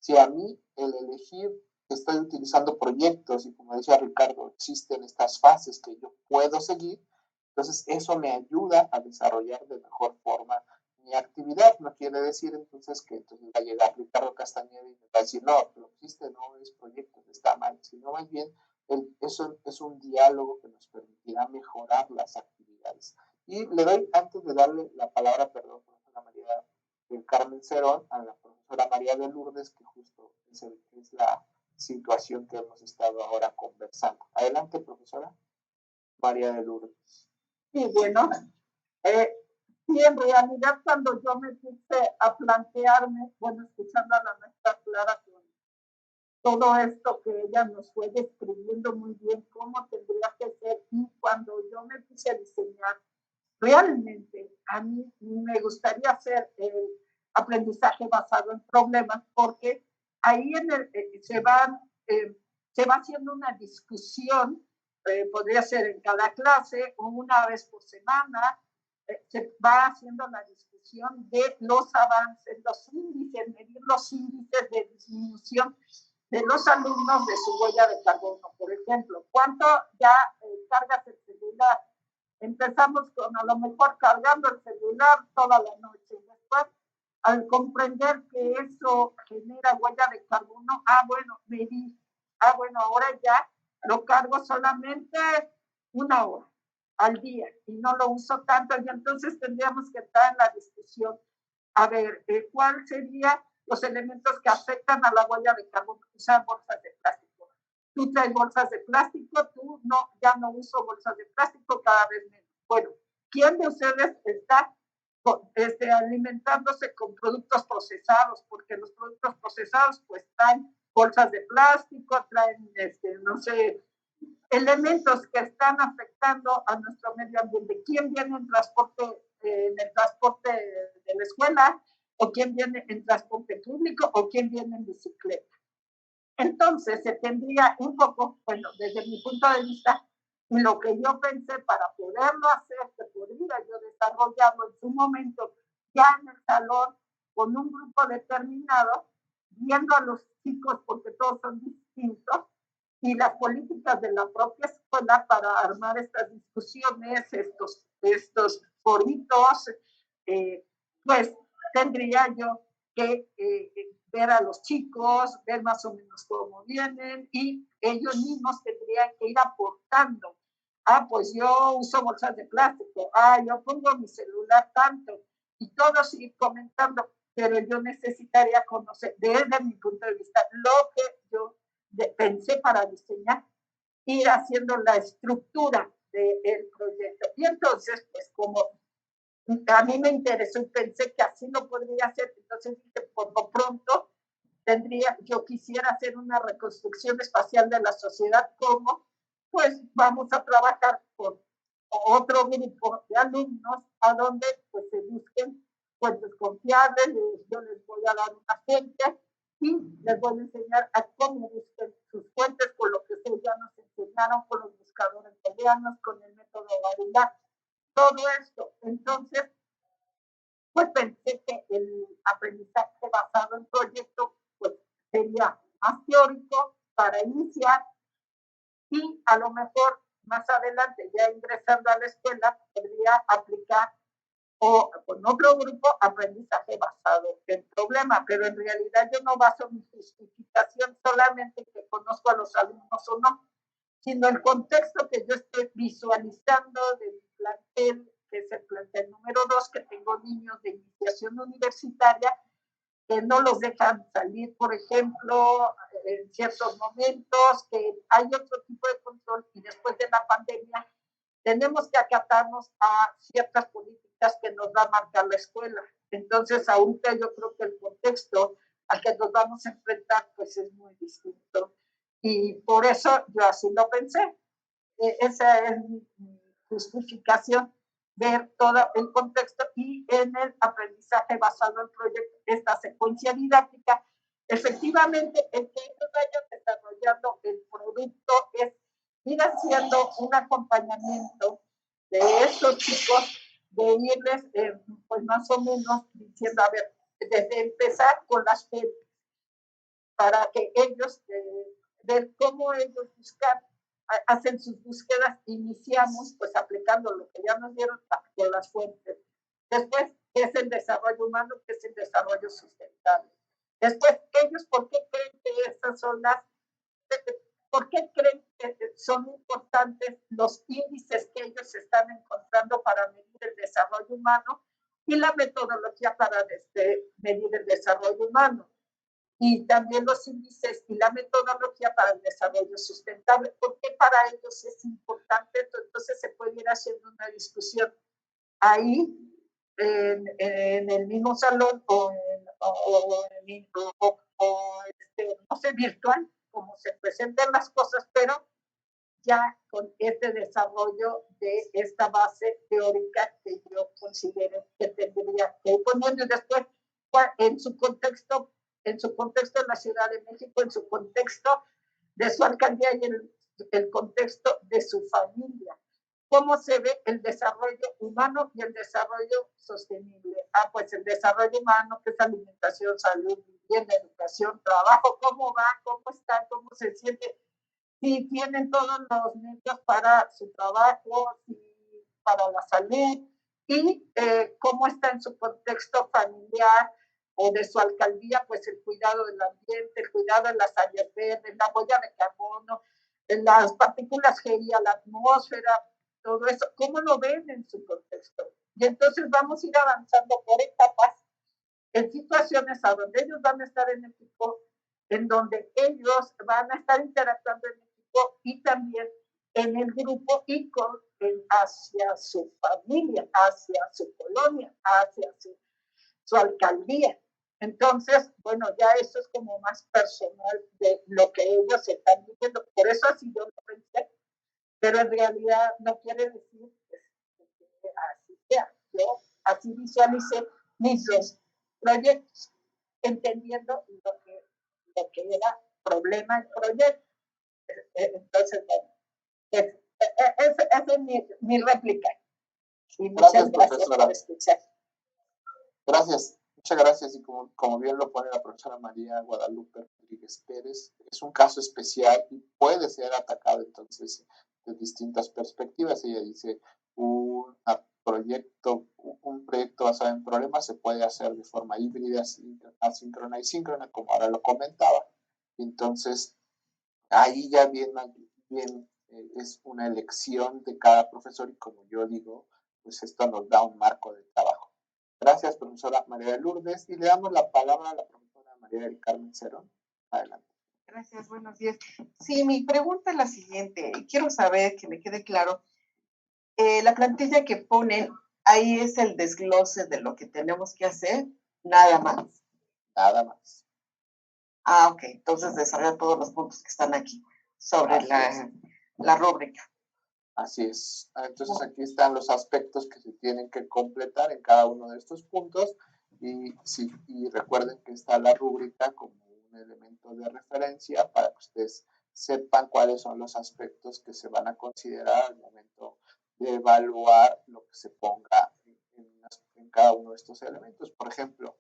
Si a mí el elegir que estoy utilizando proyectos y como decía Ricardo, existen estas fases que yo puedo seguir, entonces eso me ayuda a desarrollar de mejor forma mi actividad. No quiere decir entonces que entonces va a llegar Ricardo Castañeda y me va a decir, no, lo que existe no es proyectos, está mal, sino más bien eso es un diálogo que nos permitirá mejorar las actividades. Y le doy, antes de darle la palabra, perdón, profesora María del Carmen Cerón, a la profesora María de Lourdes, que justo es la situación que hemos estado ahora conversando. Adelante, profesora María de Lourdes. Sí, bueno, sí, en realidad cuando yo me puse a plantearme, bueno, escuchando a la maestra Clara con todo esto que ella nos fue describiendo muy bien cómo tendría que ser, y cuando yo me puse a diseñar, realmente a mí me gustaría hacer el aprendizaje basado en problemas, porque ahí se va haciendo una discusión, podría ser en cada clase o una vez por semana, se va haciendo la discusión de los avances, los índices, medir los índices de disminución de los alumnos de su huella de carbono. Por ejemplo, ¿cuánto ya cargas el celular? Empezamos con a lo mejor cargando el celular toda la noche. Después, al comprender que eso genera huella de carbono, medí. Ahora ya lo cargo solamente 1 hora al día y no lo uso tanto. Y entonces tendríamos que entrar en la discusión. A ver, ¿cuál sería los elementos que afectan a la huella de carbono? Usar bolsas de plástico. Tú traes bolsas de plástico, tú no, ya no uso bolsas de plástico, cada vez menos. Bueno, ¿quién de ustedes está alimentándose con productos procesados? Porque los productos procesados pues traen bolsas de plástico, traen, no sé, elementos que están afectando a nuestro medio ambiente. ¿Quién viene en el transporte de la escuela? ¿O quién viene en transporte público? ¿O quién viene en bicicleta? Entonces se tendría un poco, bueno, desde mi punto de vista, lo que yo pensé para poderlo hacer, que podría yo desarrollarlo en su momento, ya en el salón, con un grupo determinado, viendo a los chicos, porque todos son distintos, y las políticas de la propia escuela para armar estas discusiones, estos foritos, pues tendría yo que ver a los chicos, ver más o menos cómo vienen, y ellos mismos tendrían que ir aportando. Pues yo uso bolsas de plástico, yo pongo mi celular tanto, y todos ir comentando, pero yo necesitaría conocer, desde mi punto de vista, lo que yo pensé para diseñar, ir haciendo la estructura del proyecto. Y entonces, pues como a mí me interesó y pensé que así lo podría hacer, entonces por lo pronto yo quisiera hacer una reconstrucción espacial de la sociedad, como pues vamos a trabajar con otro grupo de alumnos a donde pues se busquen fuentes confiables. Yo les voy a dar una fuente y les voy a enseñar a cómo busquen sus fuentes, con lo que ustedes ya nos enseñaron, con los buscadores booleanos, con el método Variedad, todo esto. Entonces, pues pensé que el aprendizaje basado en proyectos pues sería más teórico para iniciar, y a lo mejor más adelante, ya ingresando a la escuela, podría aplicar o con otro grupo aprendizaje basado en problema, pero en realidad yo no baso mi justificación solamente que conozco a los alumnos o no, sino el contexto que yo estoy visualizando de mi plantel, que es el plantel número 2, que tengo niños de iniciación universitaria que no los dejan salir, por ejemplo, en ciertos momentos, que hay otro tipo de control, y después de la pandemia tenemos que acatarnos a ciertas políticas que nos va a marcar la escuela. Entonces, ahorita yo creo que el contexto al que nos vamos a enfrentar pues es muy distinto. Y por eso yo así lo pensé. esa es mi justificación, ver todo el contexto y en el aprendizaje basado en proyectos, esta secuencia didáctica, efectivamente el que ellos vayan desarrollando el producto es ir haciendo un acompañamiento de estos chicos, de irles pues más o menos diciendo, a ver, desde empezar con las ferias, para que ellos ver cómo ellos hacen sus búsquedas. Iniciamos pues aplicando lo que ya nos dieron con las fuentes. Después, ¿qué es el desarrollo humano? ¿Qué es el desarrollo sustentable? Después, ellos, ¿por qué creen que esas son por qué creen que son importantes los índices que ellos están encontrando para medir el desarrollo humano y la metodología para medir el desarrollo humano? Y también los índices y la metodología para el desarrollo sustentable, porque para ellos es importante. Entonces se puede ir haciendo una discusión ahí en el mismo salón no sé, virtual, como se presentan las cosas, pero ya con este desarrollo de esta base teórica que yo considero que tendría que ir poniendo. Y después, en su contexto en la Ciudad de México, en su contexto de su alcaldía y en el contexto de su familia. ¿Cómo se ve el desarrollo humano y el desarrollo sostenible? Pues el desarrollo humano, que es alimentación, salud, vivienda, educación, trabajo, ¿cómo va? ¿Cómo está? ¿Cómo se siente? Si tienen todos los medios para su trabajo, para la salud, y cómo está en su contexto familiar o de su alcaldía, pues el cuidado del ambiente, el cuidado de las áreas verdes, la huella de carbono, las partículas GI a la atmósfera, todo eso, ¿cómo lo ven en su contexto? Y entonces vamos a ir avanzando por etapas en situaciones a donde ellos van a estar en equipo, en donde ellos van a estar interactuando en equipo y también en el grupo y hacia su familia, hacia su colonia, hacia su alcaldía. Entonces, bueno, ya eso es como más personal de lo que ellos están diciendo. Por eso así yo lo pensé, pero en realidad no quiere decir que así sea. Yo así visualicé mis dos proyectos, entendiendo lo que era problema el proyecto. Entonces, bueno, esa es mi réplica. Y muchas gracias por escuchar. Gracias, muchas gracias. Y como bien lo pone la profesora María Guadalupe Rodríguez Pérez, es un caso especial y puede ser atacado entonces de distintas perspectivas. Ella dice, un proyecto basado en problemas se puede hacer de forma híbrida, asíncrona y síncrona, como ahora lo comentaba. Entonces, ahí ya bien es una elección de cada profesor y como yo digo, pues esto nos da un marco de trabajo. Gracias, profesora María de Lourdes. Y le damos la palabra a la profesora María del Carmen Cerón. Adelante. Gracias, buenos días. Sí, mi pregunta es la siguiente. Quiero saber, que me quede claro, la plantilla que ponen, ahí es el desglose de lo que tenemos que hacer, nada más. Nada más. Ok, entonces desarrolla todos los puntos que están aquí sobre la rúbrica. Así es. Entonces aquí están los aspectos que se tienen que completar en cada uno de estos puntos y recuerden que está la rúbrica como un elemento de referencia para que ustedes sepan cuáles son los aspectos que se van a considerar al momento de evaluar lo que se ponga en cada uno de estos elementos. Por ejemplo,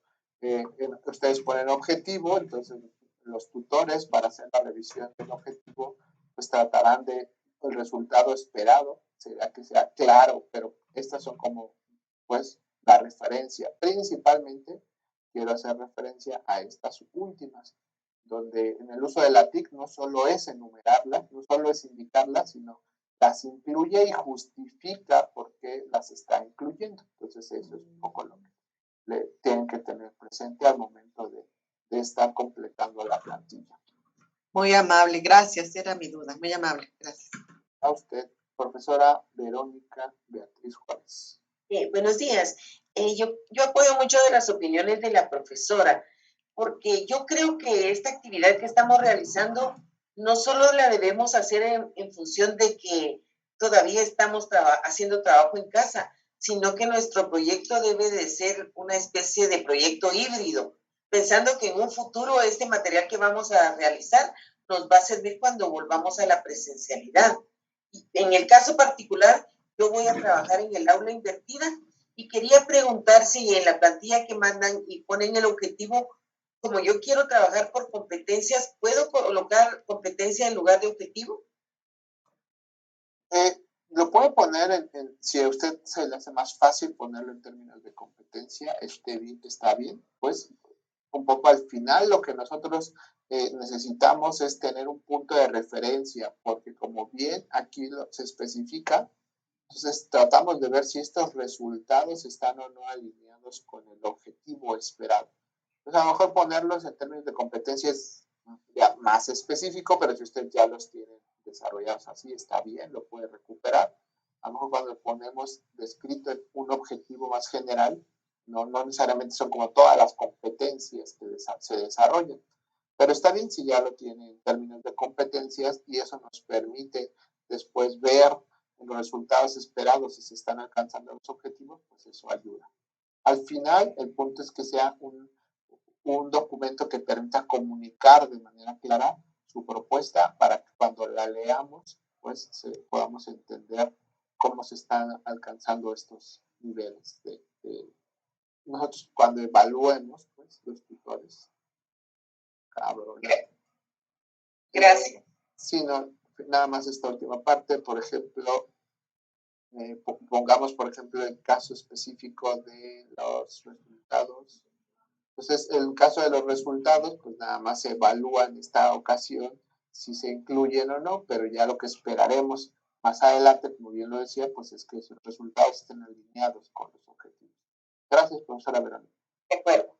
ustedes ponen objetivo, entonces los tutores para hacer la revisión del objetivo pues tratarán de el resultado esperado, será que sea claro, pero estas son como pues la referencia. Principalmente quiero hacer referencia a estas últimas, donde en el uso de la TIC no solo es enumerarlas, no solo es indicarlas, sino las incluye y justifica por qué las está incluyendo. Entonces eso es un poco lo que le tienen que tener presente al momento de estar completando la plantilla. Muy amable, gracias, era mi duda, muy amable, gracias. A usted, profesora Verónica Beatriz Juárez. Buenos días. Yo apoyo mucho de las opiniones de la profesora, porque yo creo que esta actividad que estamos realizando no solo la debemos hacer en función de que todavía estamos haciendo trabajo en casa, sino que nuestro proyecto debe de ser una especie de proyecto híbrido, pensando que en un futuro este material que vamos a realizar nos va a servir cuando volvamos a la presencialidad. Y en el caso particular, yo voy a trabajar en el aula invertida y quería preguntar si en la plantilla que mandan y ponen el objetivo, como yo quiero trabajar por competencias, ¿puedo colocar competencia en lugar de objetivo? Lo puede poner si a usted se le hace más fácil ponerlo en términos de competencia, está bien, pues un poco al final lo que nosotros necesitamos es tener un punto de referencia, porque como bien aquí se especifica, entonces tratamos de ver si estos resultados están o no alineados con el objetivo esperado. Entonces a lo mejor ponerlos en términos de competencia es ya más específico, pero si usted ya los tiene desarrollados así, está bien, lo puede recuperar. A lo mejor cuando ponemos descrito un objetivo más general, no necesariamente son como todas las competencias que se desarrollan, pero está bien si ya lo tiene en términos de competencias y eso nos permite después ver los resultados esperados si se están alcanzando los objetivos, pues eso ayuda. Al final, el punto es que sea un documento que permita comunicar de manera clara su propuesta para que cuando la leamos, pues podamos entender cómo se están alcanzando estos niveles nosotros cuando evaluemos, pues, los tutores. Cabrón. Gracias. Sí, no, nada más esta última parte, por ejemplo, pongamos, por ejemplo, el caso específico de los resultados. Entonces, en el caso de los resultados, pues nada más se evalúa en esta ocasión si se incluyen o no, pero ya lo que esperaremos más adelante, como bien lo decía, pues es que esos resultados estén alineados con los objetivos. Gracias, profesora Verónica. De acuerdo.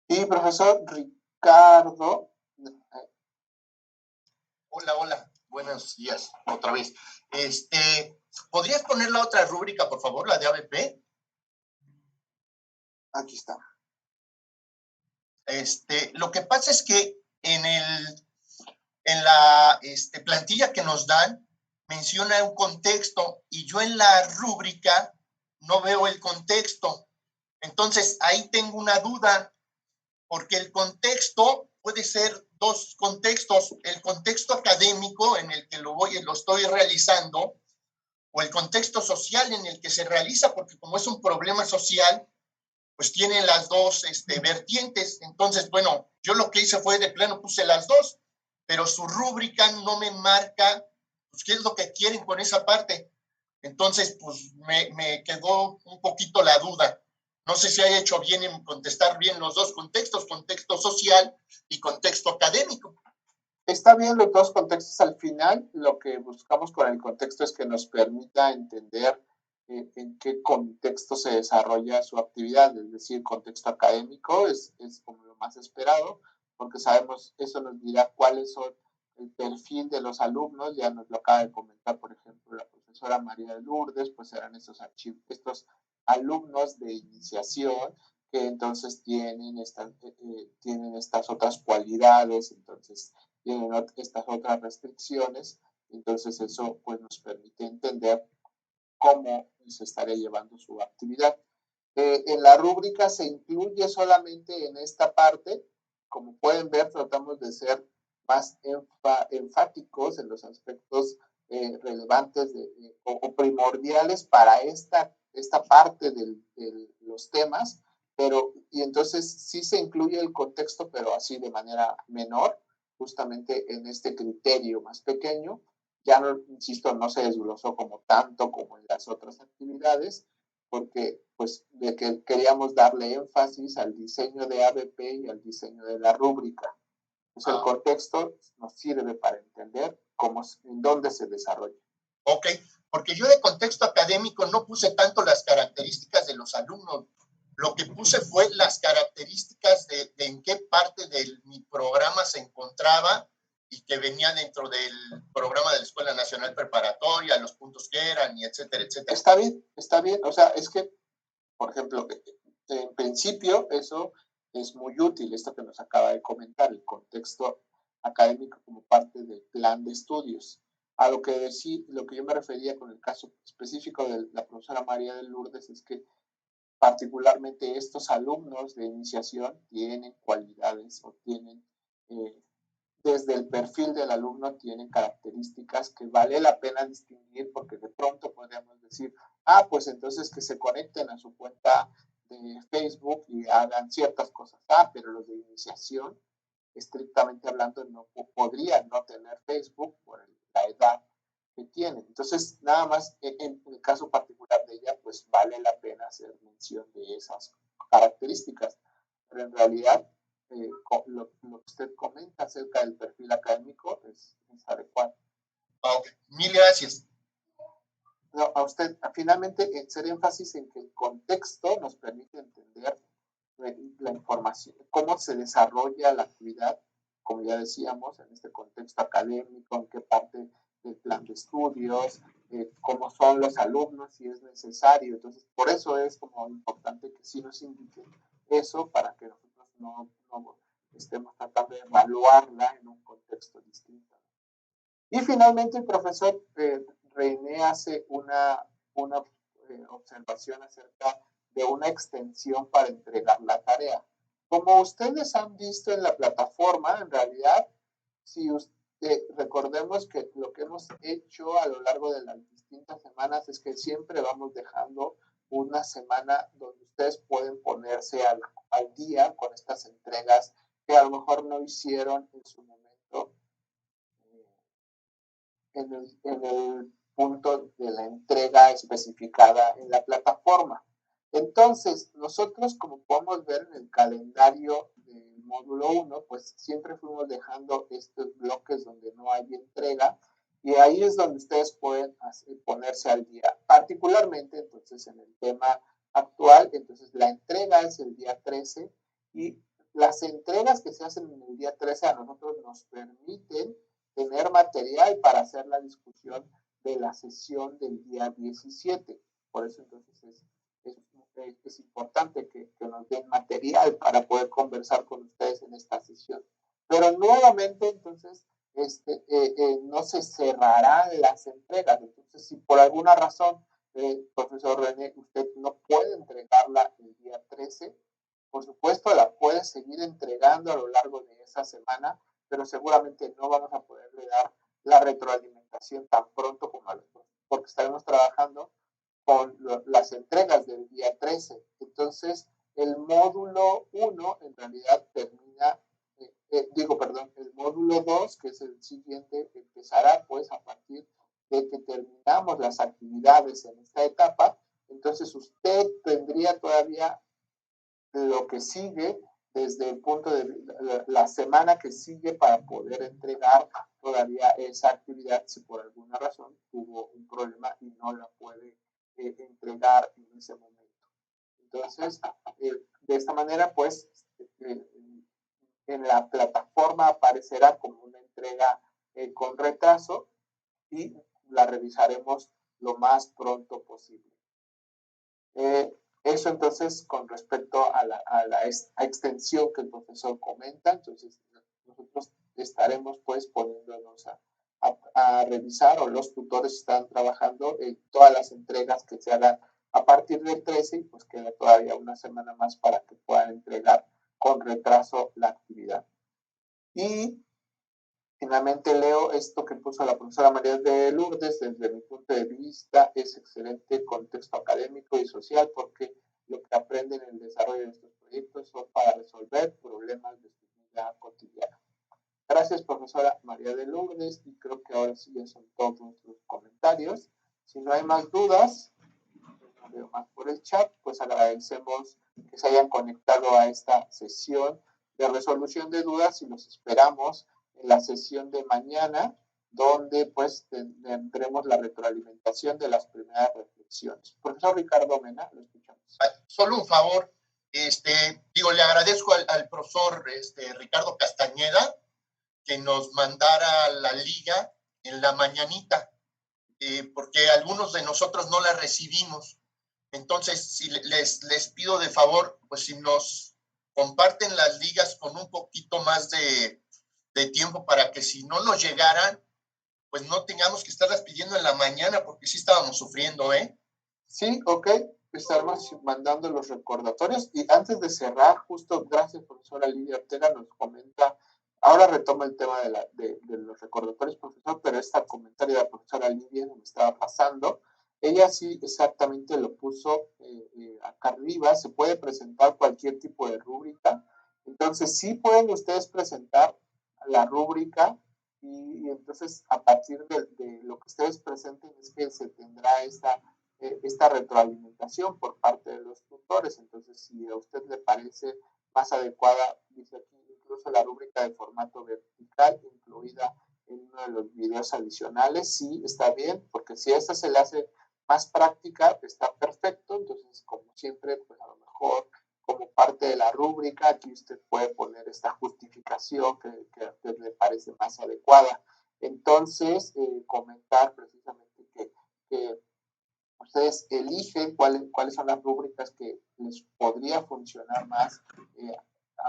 Y profesor Ricardo. Hola, buenos días, otra vez. ¿Podrías poner la otra rúbrica, por favor, la de ABP? Aquí está. Lo que pasa es que en la plantilla que nos dan, menciona un contexto y yo en la rúbrica no veo el contexto. Entonces, ahí tengo una duda, porque el contexto puede ser dos contextos, el contexto académico en el que lo estoy realizando, o el contexto social en el que se realiza, porque como es un problema social, pues tiene las dos vertientes. Entonces, bueno, yo lo que hice fue de plano puse las dos, pero su rúbrica no me marca pues, qué es lo que quieren con esa parte. Entonces, pues me quedó un poquito la duda. No sé si haya hecho bien en contestar bien los dos contextos, contexto social y contexto académico. Está bien los dos contextos al final. Lo que buscamos con el contexto es que nos permita entender en qué contexto se desarrolla su actividad, es decir, contexto académico es como lo más esperado, porque sabemos, eso nos dirá cuáles son el perfil de los alumnos, ya nos lo acaba de comentar, por ejemplo, la profesora María de Lourdes, pues eran estos alumnos de iniciación que entonces tienen estas otras cualidades, entonces tienen estas otras restricciones, entonces eso pues nos permite entender cómo se estaría llevando su actividad. En la rúbrica se incluye solamente en esta parte, como pueden ver, tratamos de ser más enfáticos en los aspectos relevantes o primordiales para esta parte de los temas, y entonces sí se incluye el contexto, pero así de manera menor, justamente en este criterio más pequeño. Ya no, insisto, no se desglosó como tanto como en las otras actividades, porque pues de que queríamos darle énfasis al diseño de ABP y al diseño de la rúbrica. Pues el contexto nos sirve para entender en dónde se desarrolla. Ok, porque yo de contexto académico no puse tanto las características de los alumnos. Lo que puse fue las características de en qué parte de mi programa se encontraba y que venía dentro del programa de la Escuela Nacional Preparatoria, los puntos que eran, y etcétera, etcétera. Está bien. O sea, es que, por ejemplo, en principio eso es muy útil, esto que nos acaba de comentar, el contexto académico como parte del plan de estudios. A lo que yo me refería con el caso específico de la profesora María de Lourdes es que particularmente estos alumnos de iniciación tienen cualidades o tienen, desde el perfil del alumno, tienen características que vale la pena distinguir, porque de pronto podríamos decir, pues entonces que se conecten a su cuenta de Facebook y hagan ciertas cosas. Pero los de iniciación, estrictamente hablando, no podrían no tener Facebook por la edad que tienen. Entonces, nada más en el caso particular de ella, pues vale la pena hacer mención de esas características. Pero en realidad, lo que usted comenta acerca del perfil académico es adecuado. Ok, mil gracias. No, a usted, finalmente, hacer énfasis en que el contexto nos permite entender la información, cómo se desarrolla la actividad, como ya decíamos, en este contexto académico, en qué parte del plan de estudios, cómo son los alumnos, si es necesario. Entonces, por eso es como importante que sí nos indiquen eso para que nosotros no estemos tratando de evaluarla en un contexto distinto. Y finalmente el profesor René hace una observación acerca de una extensión para entregar la tarea. Como ustedes han visto en la plataforma, en realidad, si recordemos que lo que hemos hecho a lo largo de las distintas semanas es que siempre vamos dejando una semana donde ustedes pueden ponerse al día con estas entregas que a lo mejor no hicieron en su momento en el punto de la entrega especificada en la plataforma. Entonces, nosotros, como podemos ver en el calendario del módulo 1, pues siempre fuimos dejando estos bloques donde no hay entrega, y ahí es donde ustedes pueden ponerse al día. Particularmente, entonces, en el tema actual, entonces la entrega es el día 13, y las entregas que se hacen en el día 13 a nosotros nos permiten tener material para hacer la discusión de la sesión del día 17. Por eso entonces es importante que nos den material para poder conversar con ustedes en esta sesión. Pero nuevamente entonces no se cerrarán las entregas. Entonces, si por alguna razón, profesor René, usted no puede entregarla el día 13, por supuesto la puede seguir entregando a lo largo de esa semana, pero seguramente no vamos a poderle dar la retroalimentación tan pronto como a los profesores, porque estaremos trabajando con las entregas del día 13. Entonces, el módulo 1 en realidad termina, el módulo 2, que es el siguiente, empezará pues a partir de que terminamos las actividades en esta etapa. Entonces, usted tendría todavía lo que sigue desde el punto de la semana que sigue para poder entregar todavía esa actividad si por alguna razón tuvo un problema y no la puede entregar en ese momento. Entonces, de esta manera, pues, en la plataforma aparecerá como una entrega con retraso y la revisaremos lo más pronto posible. Eso entonces con respecto a la extensión que el profesor comenta. Entonces nosotros estaremos pues poniéndonos a revisar, o los tutores están trabajando en todas las entregas que se hagan a partir del 13, y pues queda todavía una semana más para que puedan entregar con retraso la actividad. Y finalmente leo esto que puso la profesora María de Lourdes. Desde mi punto de vista es excelente contexto académico y social, porque lo que aprenden en el desarrollo de estos proyectos son para resolver problemas de su vida cotidiana. Gracias, profesora María de Lourdes, y creo que ahora sí ya son todos nuestros comentarios. Si no hay más dudas, no veo más por el chat, pues agradecemos que se hayan conectado a esta sesión de resolución de dudas y los esperamos en la sesión de mañana, donde pues tendremos la retroalimentación de las primeras reflexiones. Profesor Ricardo Mena, lo escuchamos. Solo un favor, le agradezco al profesor Ricardo Castañeda que nos mandara la liga en la mañanita, porque algunos de nosotros no la recibimos. Entonces, si les pido de favor, pues si nos comparten las ligas con un poquito más de tiempo, para que si no nos llegaran, pues no tengamos que estarlas pidiendo en la mañana, porque sí estábamos sufriendo, ¿eh? Sí, ok, estamos mandando los recordatorios. Y antes de cerrar, justo gracias, profesora Lidia Ortega, nos comenta, ahora retomo el tema de los recordatorios, profesor, pero este comentario de la profesora Lidia me estaba pasando. Ella sí exactamente lo puso acá arriba, se puede presentar cualquier tipo de rúbrica. Entonces, sí pueden ustedes presentar la rúbrica y entonces a partir de lo que ustedes presenten es que se tendrá esta retroalimentación por parte de los tutores. Entonces, si a usted le parece más adecuada, dice aquí, incluso la rúbrica de formato vertical incluida en uno de los videos adicionales, sí, está bien, porque si a esta se le hace más práctica, está perfecto. Entonces, como siempre, pues a lo mejor como parte de la rúbrica, aquí usted puede poner esta justificación que a usted le parece más adecuada. Entonces, comentar precisamente que ustedes eligen cuáles son las rúbricas que les podría funcionar más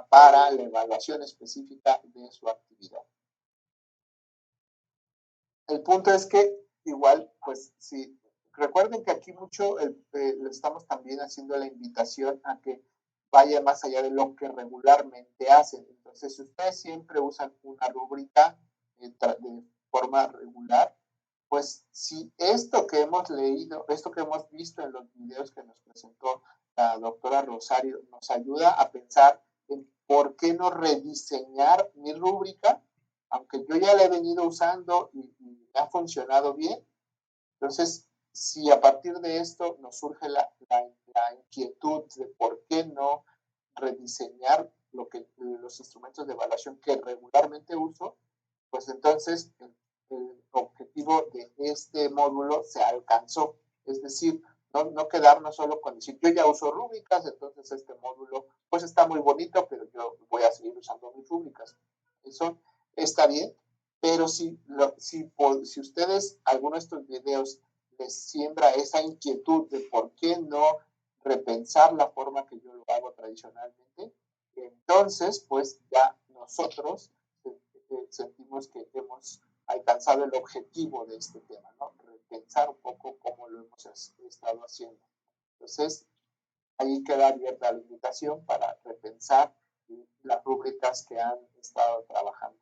para la evaluación específica de su actividad. El punto es que igual, pues si recuerden que aquí mucho le estamos también haciendo la invitación a que vaya más allá de lo que regularmente hacen. Entonces, si ustedes siempre usan una rúbrica de forma regular, pues si esto que hemos leído, esto que hemos visto en los videos que nos presentó la doctora Rosario, nos ayuda a pensar en por qué no rediseñar mi rúbrica, aunque yo ya la he venido usando y me ha funcionado bien. Entonces, si a partir de esto nos surge la inquietud de por qué no rediseñar los instrumentos de evaluación que regularmente uso, pues entonces el objetivo de este módulo se alcanzó. Es decir, no quedarnos solo con decir, yo ya uso rúbricas, entonces este módulo pues está muy bonito, pero yo voy a seguir usando mis rúbricas. Eso está bien, pero si ustedes, alguno de estos videos les siembra esa inquietud de por qué no repensar la forma que yo lo hago tradicionalmente, entonces pues ya nosotros sentimos que hemos alcanzado el objetivo de este tema, ¿no? Repensar un poco cómo lo hemos estado haciendo. Entonces, ahí queda abierta la invitación para repensar las rúbricas que han estado trabajando.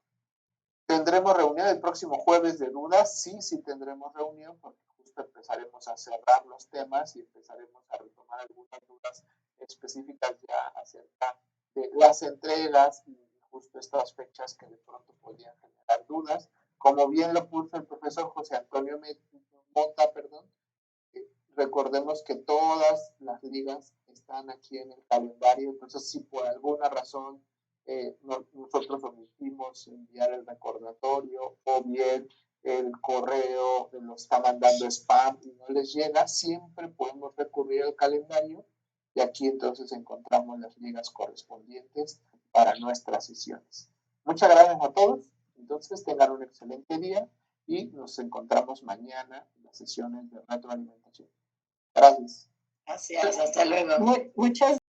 ¿Tendremos reunión el próximo jueves de dudas? Sí tendremos reunión, porque justo empezaremos a cerrar los temas y empezaremos a retomar algunas dudas específicas ya acerca de las entregas y justo estas fechas que de pronto podrían generar dudas. Como bien lo puso el profesor José Antonio Mota, recordemos que todas las ligas están aquí en el calendario, entonces si por alguna razón nosotros omitimos enviar el recordatorio o bien el correo lo está mandando spam y no les llega, siempre podemos recurrir al calendario y aquí entonces encontramos las ligas correspondientes para nuestras sesiones. Muchas gracias a todos, entonces tengan un excelente día y nos encontramos mañana en las sesiones de retroalimentación. Gracias. Gracias, hasta luego. Muchas